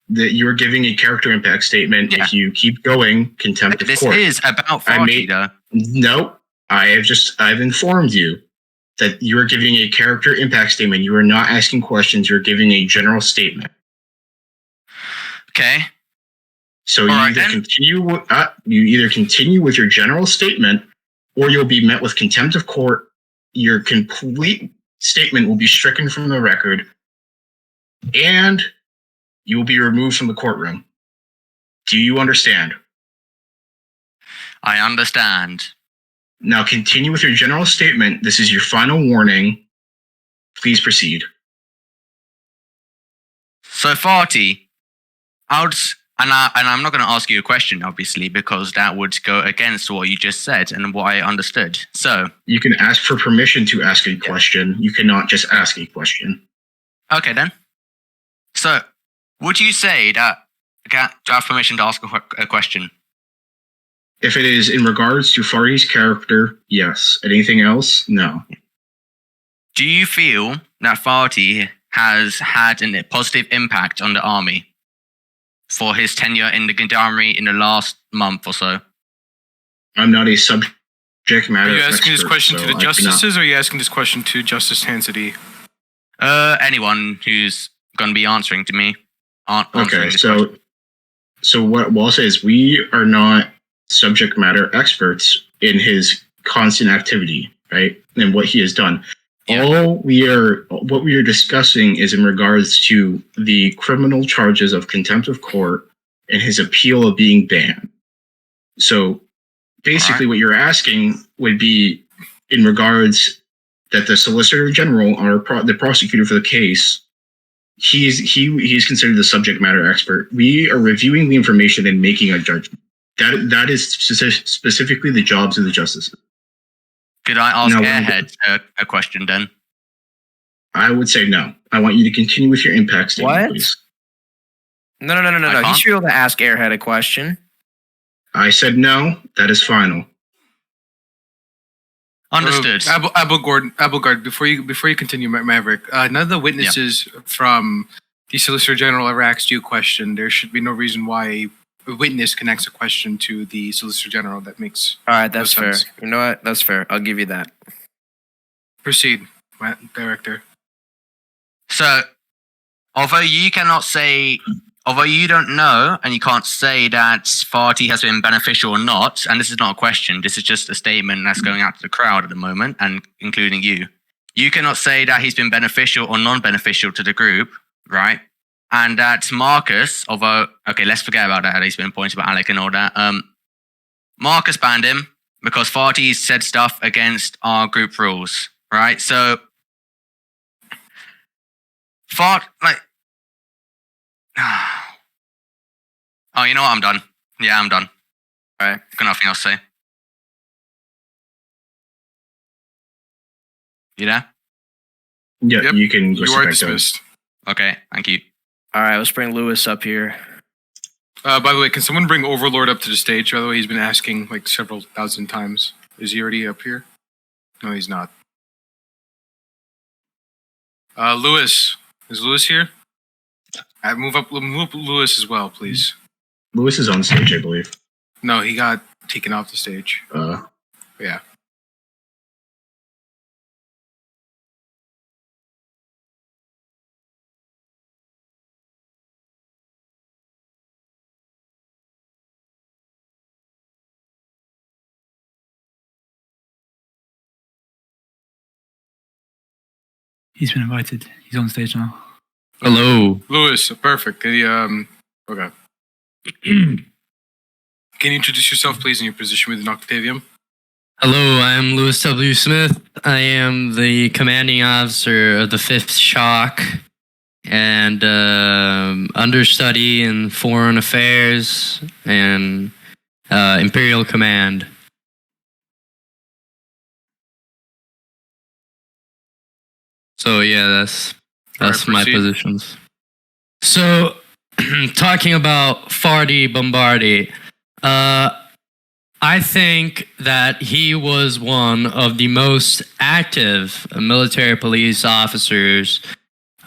That you are giving a character impact statement. Yeah. If you keep going, contempt of This court. is about I Farty, made- though. No, I've informed you that you are giving a character impact statement. You are not asking questions. You're giving a general statement. Okay. So you All right, either then. continue with your general statement, or you'll be met with contempt of court. Your complete statement will be stricken from the record, and you will be removed from the courtroom. Do you understand? I understand. Now continue with your general statement. This is your final warning. Please proceed. So, Farty, and I'm not going to ask you a question, obviously, because that would go against what you just said and what I understood. So, You can ask for permission to ask a question. You cannot just ask a question. okay then. So, would you say that do I have permission to ask a question? If it is in regards to Farty's character, yes. Anything else? No. Do you feel that Farty has had a positive impact on the army for his tenure in the gendarmerie in the last month or so? I'm not a subject matter Are you asking this expert, question so to the I cannot- justices, or are you asking this question to Justice Hansity? Anyone who's going to be answering to me. Answering Okay, this question. so what I'll say is we are not subject matter experts in his constant activity, right? And what he has done. Yeah. What we are discussing is in regards to the criminal charges of contempt of court and his appeal of being banned. So basically what you're asking would be in regards that the Solicitor General or the prosecutor for the case, he's considered the subject matter expert. We are reviewing the information and making a judgment. That is specifically the jobs of the justices. Could I ask No, Airhead a question then? I would say no. I want you to continue with your impact statement, What? please. No. I He can't? should be able to ask Airhead a question. I said no. That is final. Understood. Abelgard, before you continue, Maverick, none of the witnesses from the Solicitor General ever asked you a question. There should be no reason why a witness connects a question to the Solicitor General. That makes All right, that's no fair. sense. You know what? That's fair. I'll give you that. Proceed, Director. So, although you don't know and you can't say that Farty has been beneficial or not, and this is not a question, this is just a statement that's going out to the crowd at the moment, and including you. You cannot say that he's been beneficial or non-beneficial to the group, right? And that Marcus, although, okay, let's forget about that. He's been pointed about Alec and all that. Marcus banned him because Farty said stuff against our group rules, right? So, oh, you know what? I'm done. Yeah, I'm done. All right. Got nothing else to say. You there? Yeah, Yep, you can go You sit are back down. dismissed. Okay, thank you. All right, let's bring Lewis up here. By the way, can someone bring Overlord up to the stage? By the way, he's been asking like several thousand times. Is he already up here? No, he's not. Lewis. Is Lewis here? Move up Lewis as well, please. Lewis is on stage, I believe. No, he got taken off the stage. Yeah. He's been invited. He's on stage now. Hello. Lewis, perfect. Okay. Can you introduce yourself, please, and your position within Octavium? Hello, I'm Lewis W. Smith. I am the commanding officer of the 5th Shock and understudy in foreign affairs and Imperial Command. So yeah, that's Alright, my proceed. positions. So, talking about Farty Bombardi, I think that he was one of the most active military police officers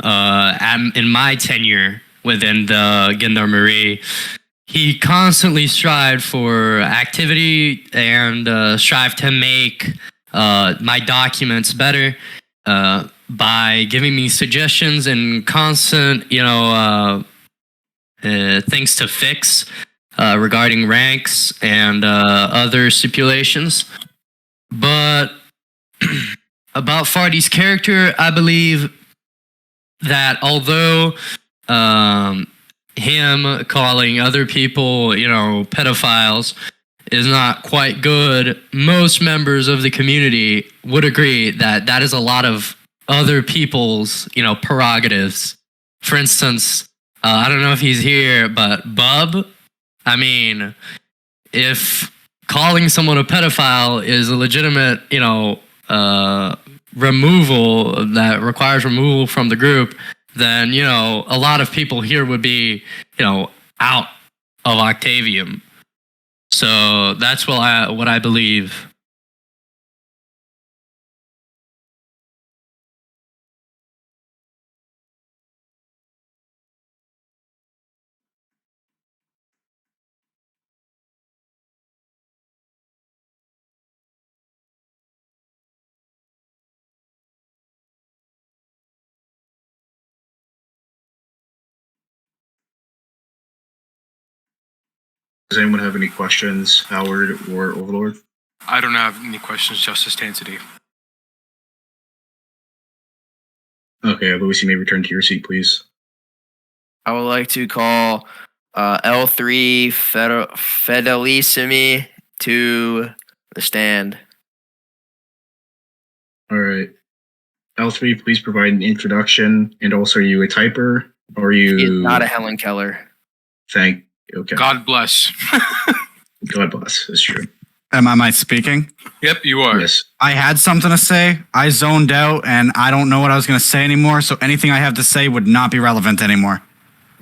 in my tenure within the Gendarmerie. He constantly strived for activity and strived to make my documents better by giving me suggestions and constant, things to fix regarding ranks and other stipulations. But about Farty's character, I believe that although him calling other people, pedophiles is not quite good, most members of the community would agree that that is a lot of other people's, prerogatives. For instance, I don't know if he's here, but Bub, I mean, if calling someone a pedophile is a legitimate, removal that requires removal from the group, then, a lot of people here would be, out of Octavium. So that's what I believe. Does anyone have any questions, Howard or Overlord? I don't have any questions, Justice Tansity. Okay, Lewis, you may return to your seat, please. I would like to call L3 Fedelissimi to the stand. All right. L3, please provide an introduction. And also, are you a typer? Or are you... He is not a Helen Keller. Okay. God bless. God bless. That's true. Am I speaking? Yep, you are. Yes. I had something to say. I zoned out and I don't know what I was going to say anymore. So anything I have to say would not be relevant anymore.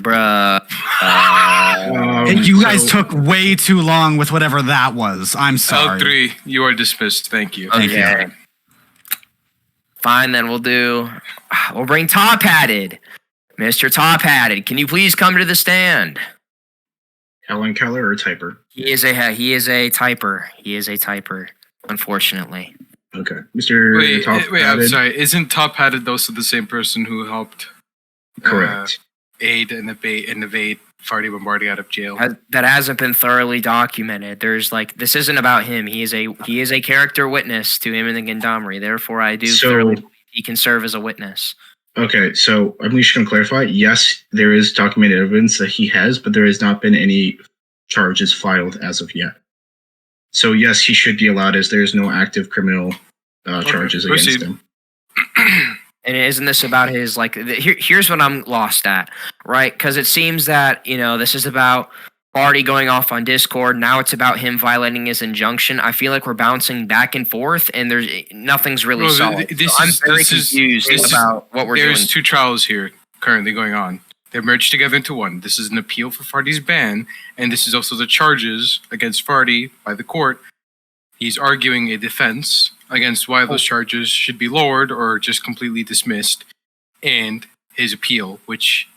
Bruh. All You guys so- took way too long with whatever that was. I'm sorry. L3, you are dismissed. Thank you. Thank you. Okay. Fine, then we'll bring Top Hatted. Mr. Top Hatted, can you please come to the stand? Helen Keller or Typer? He is a typer. He is a typer, unfortunately. Okay. Mr. Wait, Top I'm Hatted? sorry. Isn't Top Hatted also the same person who helped Correct. aid and evade Farty Bombardi out of jail? That hasn't been thoroughly documented. There's this isn't about him. He is a character witness to him in the Gendarmerie. Therefore, I do thoroughly believe he can serve as a witness. Okay, so I'm just going to clarify. Yes, there is documented evidence that he has, but there has not been any charges filed as of yet. So yes, he should be allowed as there is no active criminal charges against him. And isn't this about his here's what I'm lost at, right? Because it seems that this is about Farty going off on Discord. Now it's about him violating his injunction. I feel like we're bouncing back and forth, and nothing's really solid. I'm very confused about what we're doing. There's two trials here currently going on. They're merged together into one. This is an appeal for Farty's ban, and this is also the charges against Farty by the court. He's arguing a defense against why those charges should be lowered or just completely dismissed, and his appeal, which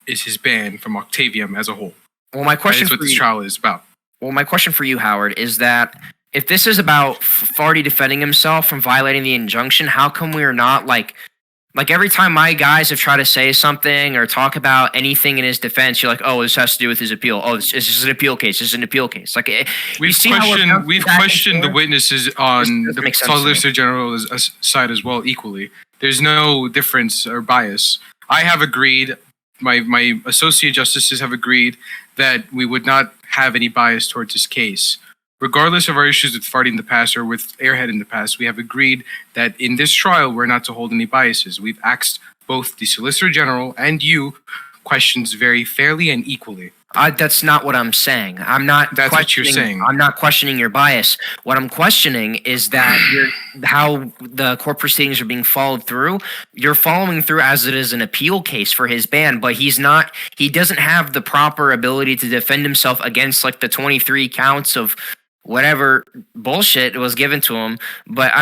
is his ban from Octavium as a whole. Well, my question That is what this trial is about. Well, my question for you, Howard, is that if this is about Farty defending himself from violating the injunction, how come we are not like every time my guys have tried to say something or talk about anything in his defense, you're like, oh, this has to do with his appeal. Oh, this is an appeal case. This is an appeal case. We've questioned the witnesses on the Solicitor General's side as well equally. There's no difference or bias. I have agreed, my associate justices have agreed that we would not have any bias towards this case. Regardless of our issues with Farty in the past or with Airhead in the past, we have agreed that in this trial, we're not to hold any biases. We've asked both the Solicitor General and you questions very fairly and equally. That's not what I'm saying. That's what you're saying. I'm not questioning your bias. What I'm questioning is that how the court proceedings are being followed through. You're following through as it is an appeal case for his ban, but he doesn't have the proper ability to defend himself against the 23 counts of whatever bullshit was given to him. But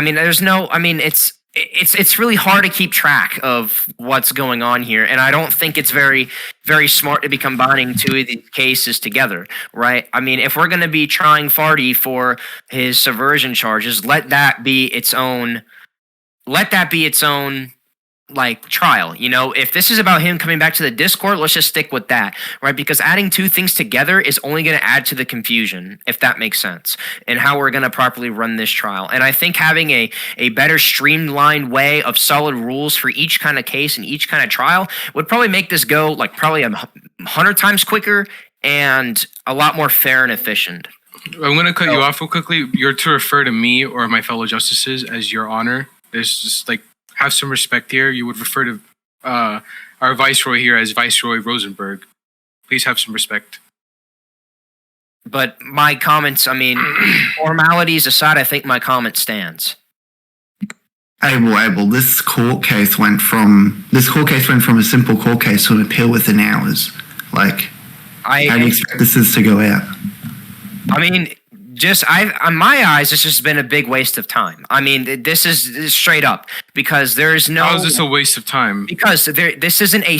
it's really hard to keep track of what's going on here, and I don't think it's very, very smart to be combining two of these cases together, right? I mean, if we're going to be trying Farty for his subversion charges, let that be its own trial. If this is about him coming back to the Discord, let's just stick with that, right? Because adding two things together is only going to add to the confusion, if that makes sense, and how we're going to properly run this trial. And I think having a better streamlined way of solid rules for each kind of case and each kind of trial would probably make this go probably 100 times quicker and a lot more fair and efficient. I'm going to cut you off real quickly. You're to refer to me or my fellow justices as Your Honor. There's just have some respect here. You would refer to our Viceroy here as Viceroy Rosenberg. Please have some respect. But my comments, formalities aside, I think my comment stands. Abel, this court case went from a simple court case to an appeal within hours. How do you expect this to go out? On my eyes, this has been a big waste of time. This is straight up because there's no. How is this a waste of time? Because this isn't a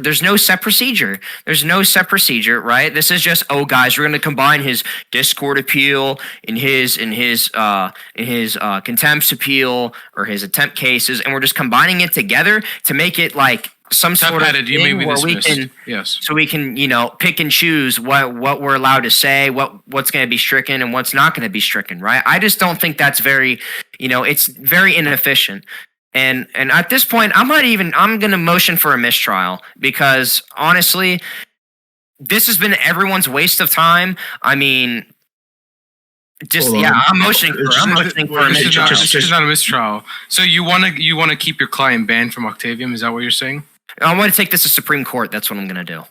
there's no set procedure. There's no set procedure, right? This is just, guys, we're going to combine his Discord appeal in his contempt appeal or his attempt cases, and we're just combining it together to make it some sort of thing where we can, so we can, pick and choose what we're allowed to say, what's going to be stricken and what's not going to be stricken, right? I just don't think that's very, it's very inefficient. And at this point, I'm going to motion for a mistrial because honestly, this has been everyone's waste of time. I'm motioning for a mistrial. This is not a mistrial. So you want to keep your client banned from Octavium? Is that what you're saying? I want to take this to Supreme Court. That's what I'm going to do.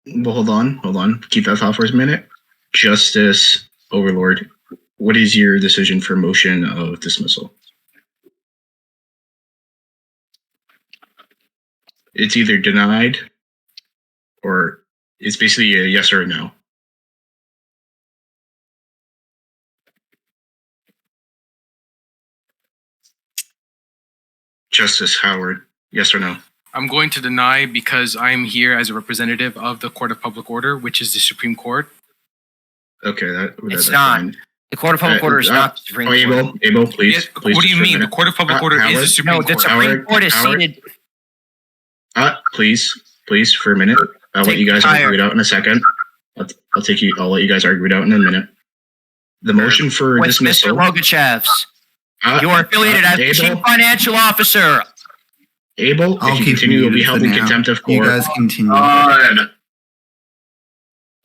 Well, hold on. Keep that thought for a minute. Justice Overlord, what is your decision for motion of dismissal? It's either denied or it's basically a yes or a no. Justice Howard, yes or no? I'm going to deny because I'm here as a representative of the Court of Public Order, which is the Supreme Court. Okay, It's that's not. fine. The Court of Public Order is not the Supreme Court. Abel, please. please What do you just for a mean? The minute. Court of Public Order is the Howard? Supreme No, the Court. Supreme Court is Howard? seated. Please, for a minute. I'll let Take you guys fire. argue it out in a second. I'll let you guys argue it out in a minute. The motion for With dismissal. Mr. Logachev's. You are affiliated as the Chief Financial Officer. Abel, I'll if you keep continue, you'll be muted held for in now. contempt of You court. guys continue.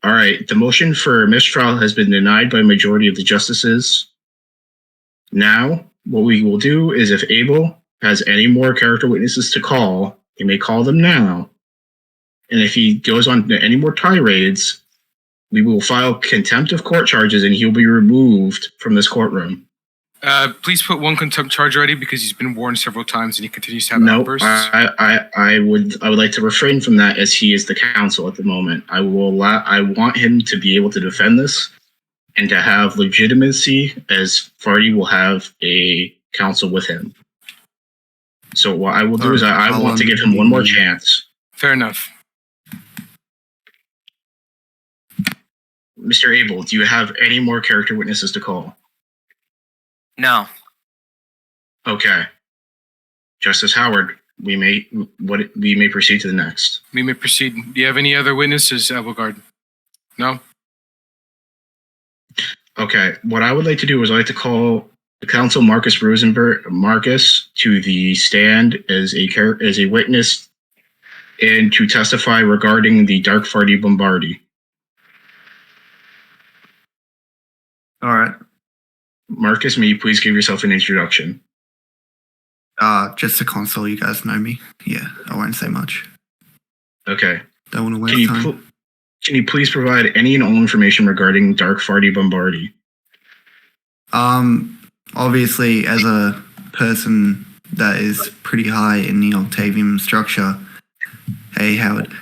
All right, the motion for mistrial has been denied by a majority of the justices. Now, what we will do is if Abel has any more character witnesses to call, he may call them now. And if he goes on to any more tirades, we will file contempt of court charges and he'll be removed from this courtroom. Please put one contempt charge already because he's been warned several times and he continues to have No, outbursts. I would like to refrain from that as he is the counsel at the moment. I want him to be able to defend this and to have legitimacy, as Farty will have a counsel with him. So what I will do is I want to give him one more chance. Fair enough. Mr. Abel, do you have any more character witnesses to call? No. Okay. Justice Howard, we may proceed to the next. We may proceed. Do you have any other witnesses, Abelgard? No? Okay. What I would like to do is I'd like to call the counsel Marcus to the stand as a witness and to testify regarding the Dark Farty Bombardi. All right. Marcus, may you please give yourself an introduction? Just to console, you guys know me. Yeah, I won't say much. Okay. Don't want to waste time. Can you please provide any and all information regarding Dark Farty Bombardi? Obviously, as a person that is pretty high in the Octavium structure, hey Howard,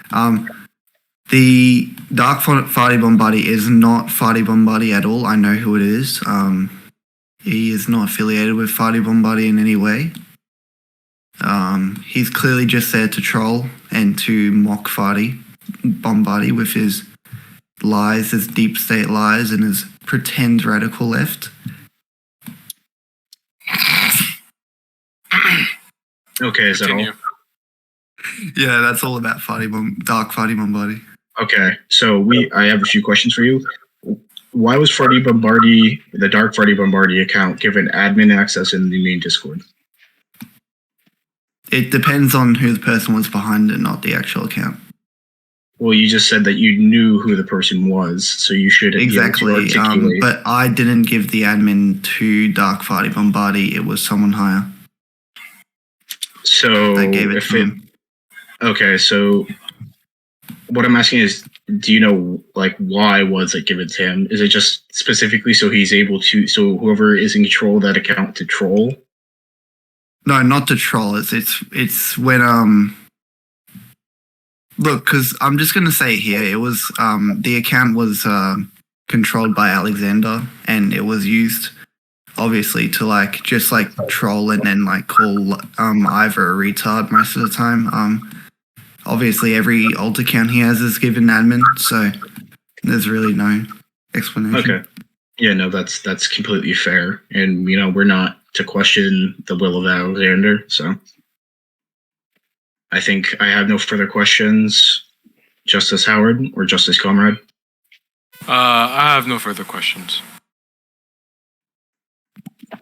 the Dark Farty Bombardi is not Farty Bombardi at all. I know who it is. He is not affiliated with Farty Bombardi in any way. He's clearly just there to troll and to mock Farty Bombardi with his lies, his deep state lies, and his pretend radical left. Okay, is that all? Yeah, that's all about Dark Farty Bombardi. Okay, so I have a few questions for you. Why was the Dark Farty Bombardi account given admin access in the main Discord? It depends on who the person was behind it, not the actual account. Well, you just said that you knew who the person was, so you should exactly. Be able to articulate. But I didn't give the admin to Dark Farty Bombardi. It was someone higher. So I gave it to him. Okay, so what I'm asking is, do you know why was it given to him? Is it just specifically so he's able to, so whoever is in control of that account to troll? No, not to troll. It's when look, because I'm just gonna say here, it was the account was controlled by Alexander, and it was used obviously to just troll and then call Ivor a retard most of the time. Obviously every alt account he has is given admin, so there's really no explanation. Okay. Yeah, no, that's completely fair. And we're not to question the will of Alexander, so I think I have no further questions. Justice Howard or Justice Comrade? I have no further questions.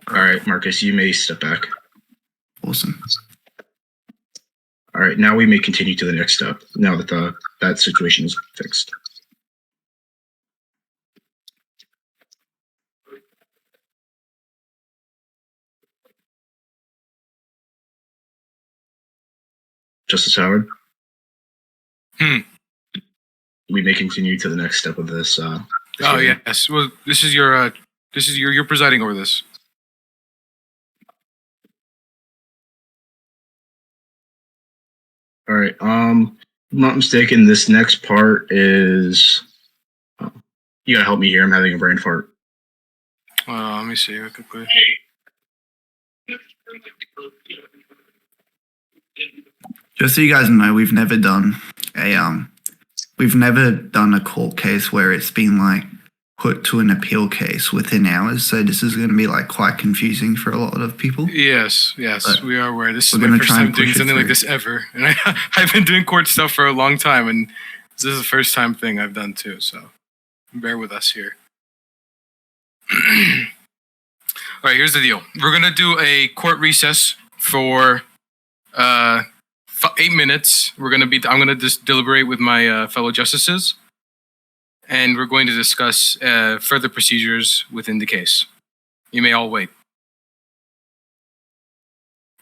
All right, Marcus, you may step back. Awesome. All right, now we may continue to the next step, now that that situation is fixed. Justice Howard? We may continue to the next step of this. Yes. Well, this is you're presiding over this. All right. I'm not mistaken, this next part is. You gotta help me here. I'm having a brain fart. Let me see quickly. Just so you guys know, we've never done a court case where it's been like put to an appeal case within hours. So this is going to be like quite confusing for a lot of people. Yes, But we are aware. This is we're my gonna first try time and doing push it something like through. this ever, and I've been doing court stuff for a long time, and this is the first time thing I've done too. So bear with us here. All right, here's the deal. We're gonna do a court recess for 8 minutes. I'm gonna just deliberate with my fellow justices, and we're going to discuss further procedures within the case. You may all wait.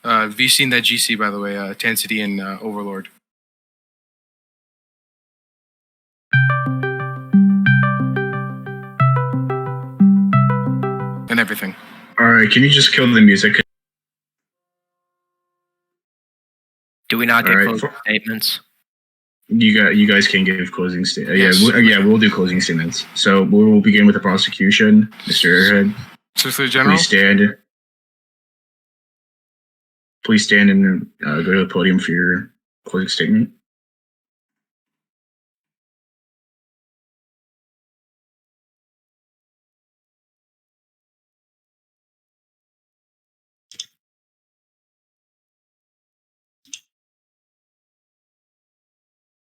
VC and that GC, by the way, Tancity and Overlord. And everything. All right, can you just kill the music? Do we not get All right, closing statements? You guys can give closing statements. Yes. We'll do closing statements. So we'll begin with the prosecution. Mr. Airhead, Solicitor General. Please stand and go to the podium for your closing statement.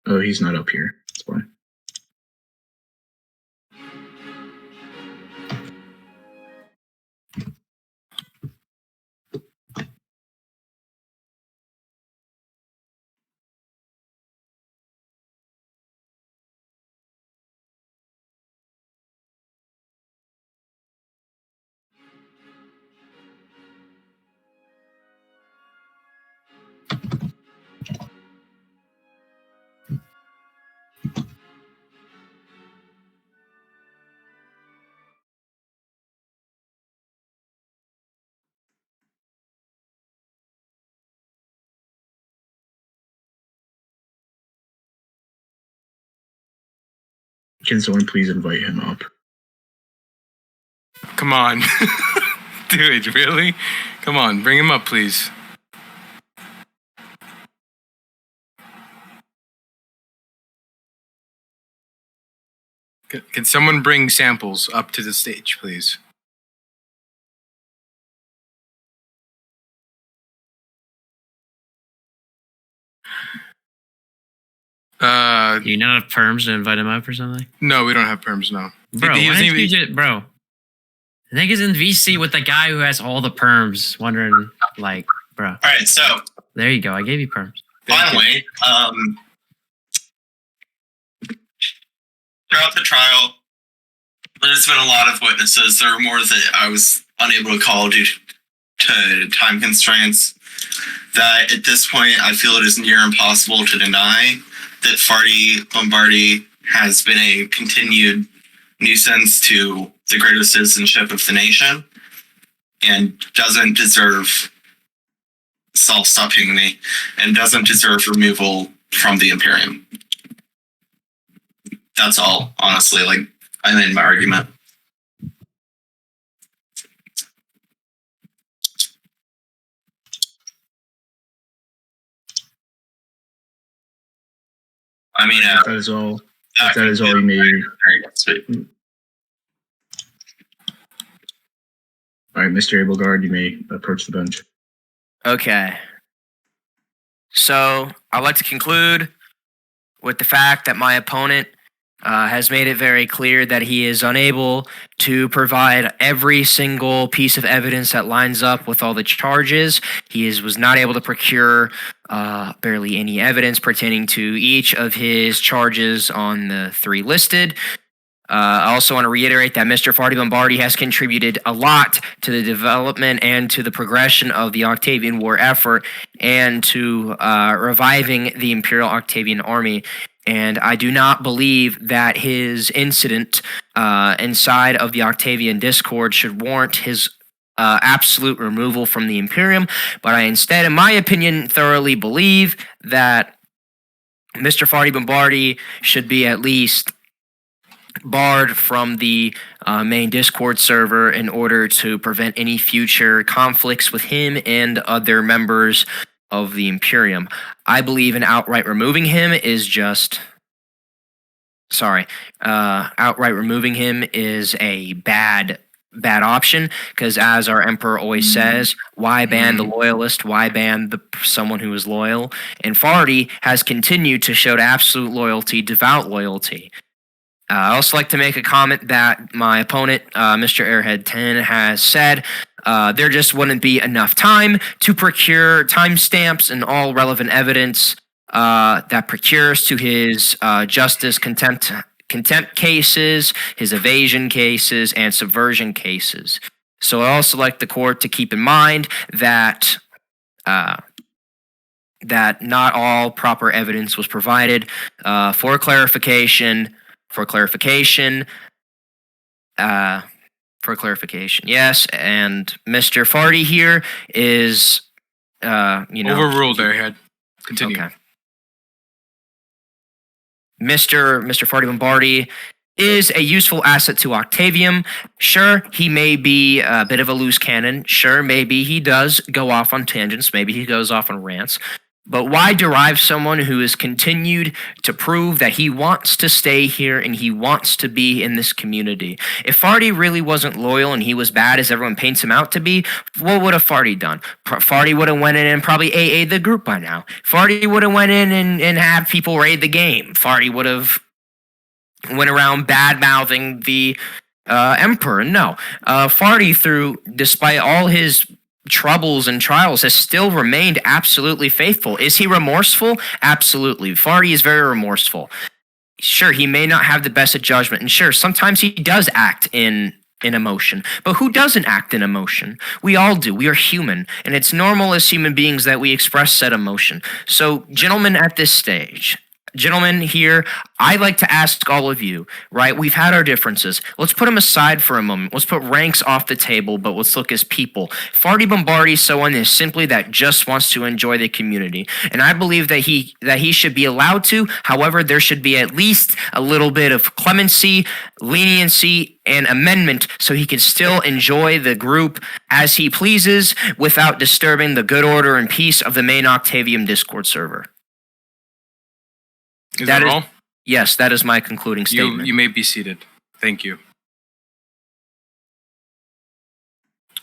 Oh, he's not up here. That's fine. Can someone please invite him up? Come on. Dude, really? Come on, bring him up, please. Can someone bring samples up to the stage, please? Do you not have perms to invite him up or something? No, we don't have perms, no. Bro, He why doesn't didn't you even- just, bro? I think he's in VC with the guy who has all the perms, wondering, like, bro. All right, so There you go. I gave you perms. finally, throughout the trial, there's been a lot of witnesses. There were more that I was unable to call due to time constraints. That at this point, I feel it is near impossible to deny that Farty Bombardi has been a continued nuisance to the greater citizenship of the nation and doesn't deserve, stop hitting me, and doesn't deserve removal from the Imperium. That's all, honestly. Like, I made my argument. I mean, That is all. That is all you made. Sweet. All right, Mr. Abelgard, you may approach the bench. Okay. So I'd like to conclude with the fact that my opponent has made it very clear that he is unable to provide every single piece of evidence that lines up with all the charges. Was not able to procure barely any evidence pertaining to each of his charges on the three listed. I also want to reiterate that Mr. Farty Bombardi has contributed a lot to the development and to the progression of the Octavian War effort and to reviving the Imperial Octavian Army. And I do not believe that his incident inside of the Octavian Discord should warrant his absolute removal from the Imperium. But I instead, in my opinion, thoroughly believe that Mr. Farty Bombardi should be at least barred from the main Discord server in order to prevent any future conflicts with him and other members of the Imperium. I believe in outright removing him is just. Outright removing him is a bad option because, as our emperor always says, why ban the loyalist? Why ban someone who is loyal? And Farty has continued to show absolute loyalty, devout loyalty. I also like to make a comment that my opponent, Mr. Airhead 10, has said there just wouldn't be enough time to procure timestamps and all relevant evidence that procures to his justice contempt cases, his evasion cases, and subversion cases. So I also like the court to keep in mind that that not all proper evidence was provided. For clarification, yes, and Mr. Farty here is, overruled, Airhead. Continue. Okay. Mr. Farty Bombardi is a useful asset to Octavium. Sure, he may be a bit of a loose cannon. Sure, maybe he does go off on tangents. Maybe he goes off on rants. But why derive someone who has continued to prove that he wants to stay here and he wants to be in this community? If Farty really wasn't loyal and he was bad as everyone paints him out to be, what would have Farty done? Farty would have went in and probably AA'd the group by now. Farty would have went in and had people raid the game. Farty would have went around bad-mouthing the emperor. No. Farty, despite all his troubles and trials, has still remained absolutely faithful. Is he remorseful? Absolutely. Farty is very remorseful. Sure, he may not have the best of judgment, and sure, sometimes he does act in emotion. But who doesn't act in emotion? We all do. We are human, and it's normal as human beings that we express said emotion. So, gentlemen, at this stage, gentlemen here, I'd like to ask all of you, right? We've had our differences. Let's put them aside for a moment. Let's put ranks off the table, but let's look as people. Farty Bombardi is someone is simply that just wants to enjoy the community. And I believe that he should be allowed to. However, there should be at least a little bit of clemency, leniency, and amendment so he can still enjoy the group as he pleases without disturbing the good order and peace of the main Octavium Discord server. Is that all? Yes, that is my concluding statement. You may be seated. Thank you.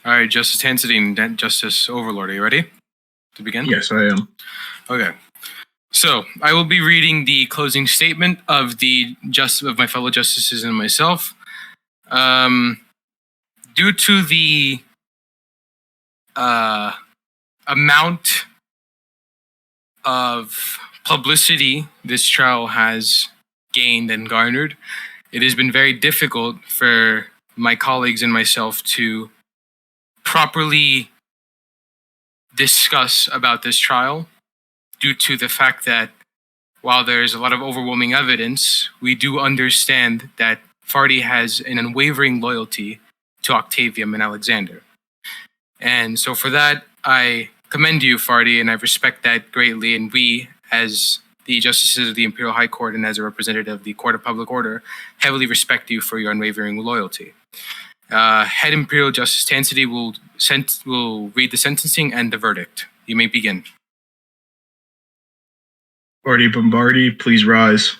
All right, Justice Hansadine and Justice Overlord, are you ready to begin? Yes, I am. Okay. So I will be reading the closing statement of of my fellow justices and myself. Due to the amount of publicity this trial has gained and garnered, it has been very difficult for my colleagues and myself to properly discuss about this trial due to the fact that while there is a lot of overwhelming evidence, we do understand that Farty has an unwavering loyalty to Octavium and Alexander. And so for that, I commend you, Farty, and I respect that greatly. And we, as the justices of the Imperial High Court and as a representative of the Court of Public Order, heavily respect you for your unwavering loyalty. Head Imperial Justice Tansity will read the sentencing and the verdict. You may begin. Farty Bombardi, please rise.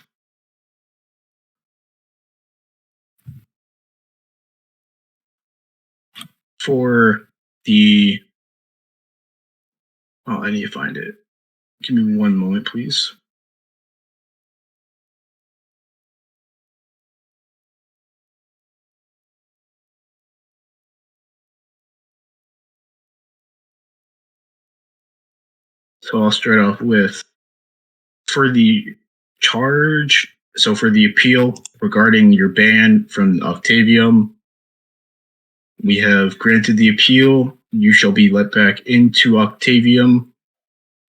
For the... Oh, I need to find it. Give me one moment, please. So I'll start off with, for the charge, so for the appeal regarding your ban from Octavium, we have granted the appeal. You shall be let back into Octavium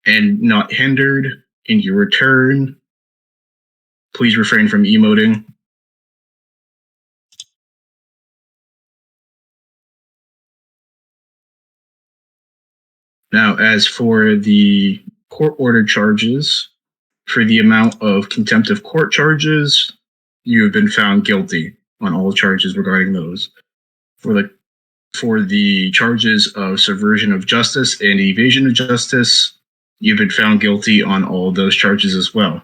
and not hindered. In your return, please refrain from emoting. Now, as for the court-ordered charges, for the amount of contempt of court charges, you have been found guilty on all charges regarding those. For the charges of subversion of justice and evasion of justice, you've been found guilty on all of those charges as well.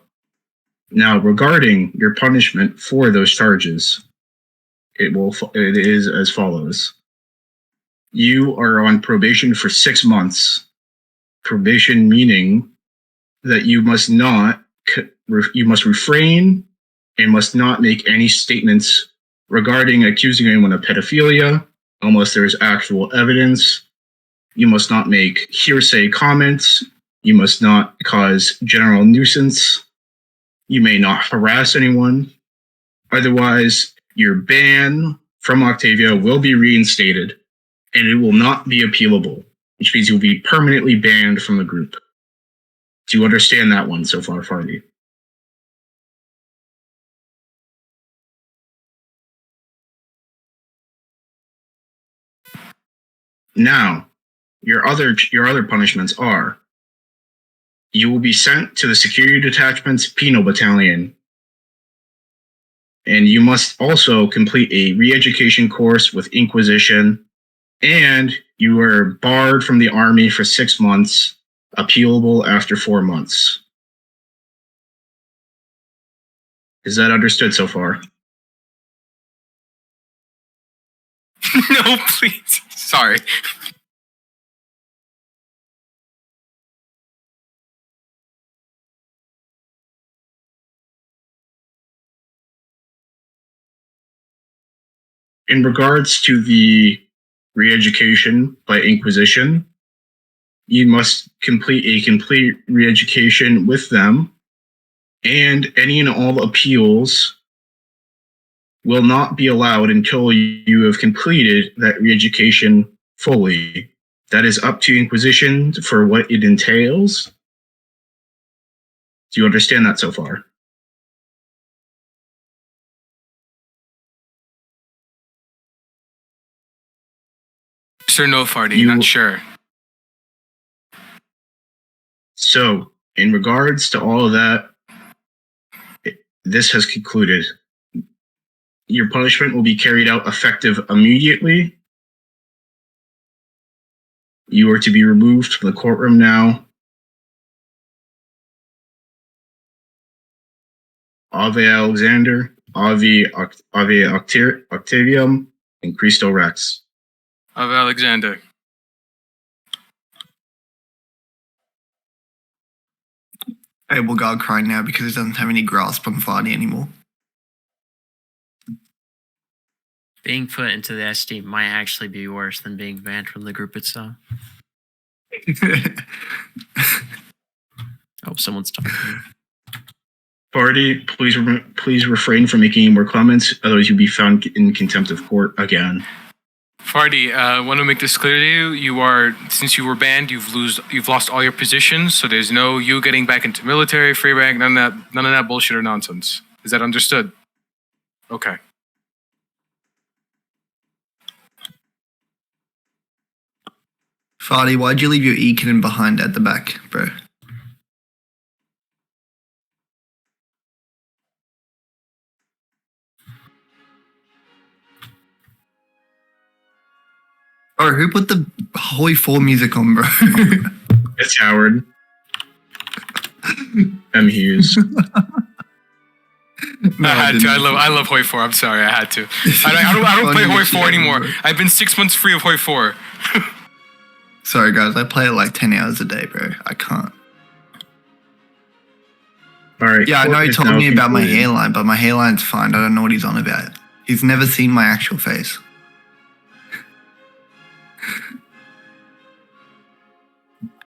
Now, regarding your punishment for those charges, it is as follows. You are on probation for 6 months. Probation meaning that you must refrain and must not make any statements regarding accusing anyone of pedophilia unless there is actual evidence. You must not make hearsay comments. You must not cause general nuisance. You may not harass anyone. Otherwise, your ban from Octavia will be reinstated and it will not be appealable, which means you'll be permanently banned from the group. Do you understand that one so far, Farty? Now, your other punishments are: you will be sent to the Security Detachment's Penal Battalion, and you must also complete a re-education course with Inquisition, and you are barred from the Army for 6 months, appealable after 4 months. Is that understood so far? No, please. Sorry. In regards to the re-education by Inquisition, you must complete a complete re-education with them, and any and all appeals will not be allowed until you have completed that re-education fully. That is up to Inquisition for what it entails. Do you understand that so far? Sir, no, Farty, not sure. So, in regards to all of that, this has concluded. Your punishment will be carried out effective immediately. You are to be removed from the courtroom now. Ave Alexander, Ave Octavium, and Christo Rex. Of Alexander. Abel God crying now because he doesn't have any grasp on Farty anymore. Being put into the SD might actually be worse than being banned from the group itself. Oh, someone's talking. Farty, please refrain from making any more comments, otherwise you'll be found in contempt of court again. Farty, I want to make this clear to you. Since you were banned, you've lost all your positions, so there's no you getting back into military, free rank, none of that bullshit or nonsense. Is that understood? Okay. Farty, why'd you leave your E-cannon behind at the back, bro? Bro, who put the Holy 4 music on, bro? It's Howard. M. Hughes. No, I had to. I love Hoi 4. I'm sorry, I had to. I don't play Hoi 4 anymore. I've been 6 months free of Hoi 4. Sorry, guys. I play it like 10 hours a day, bro. I can't. All right. Yeah, I know he told me about my hairline, but my hairline's fine. I don't know what he's on about. He's never seen my actual face.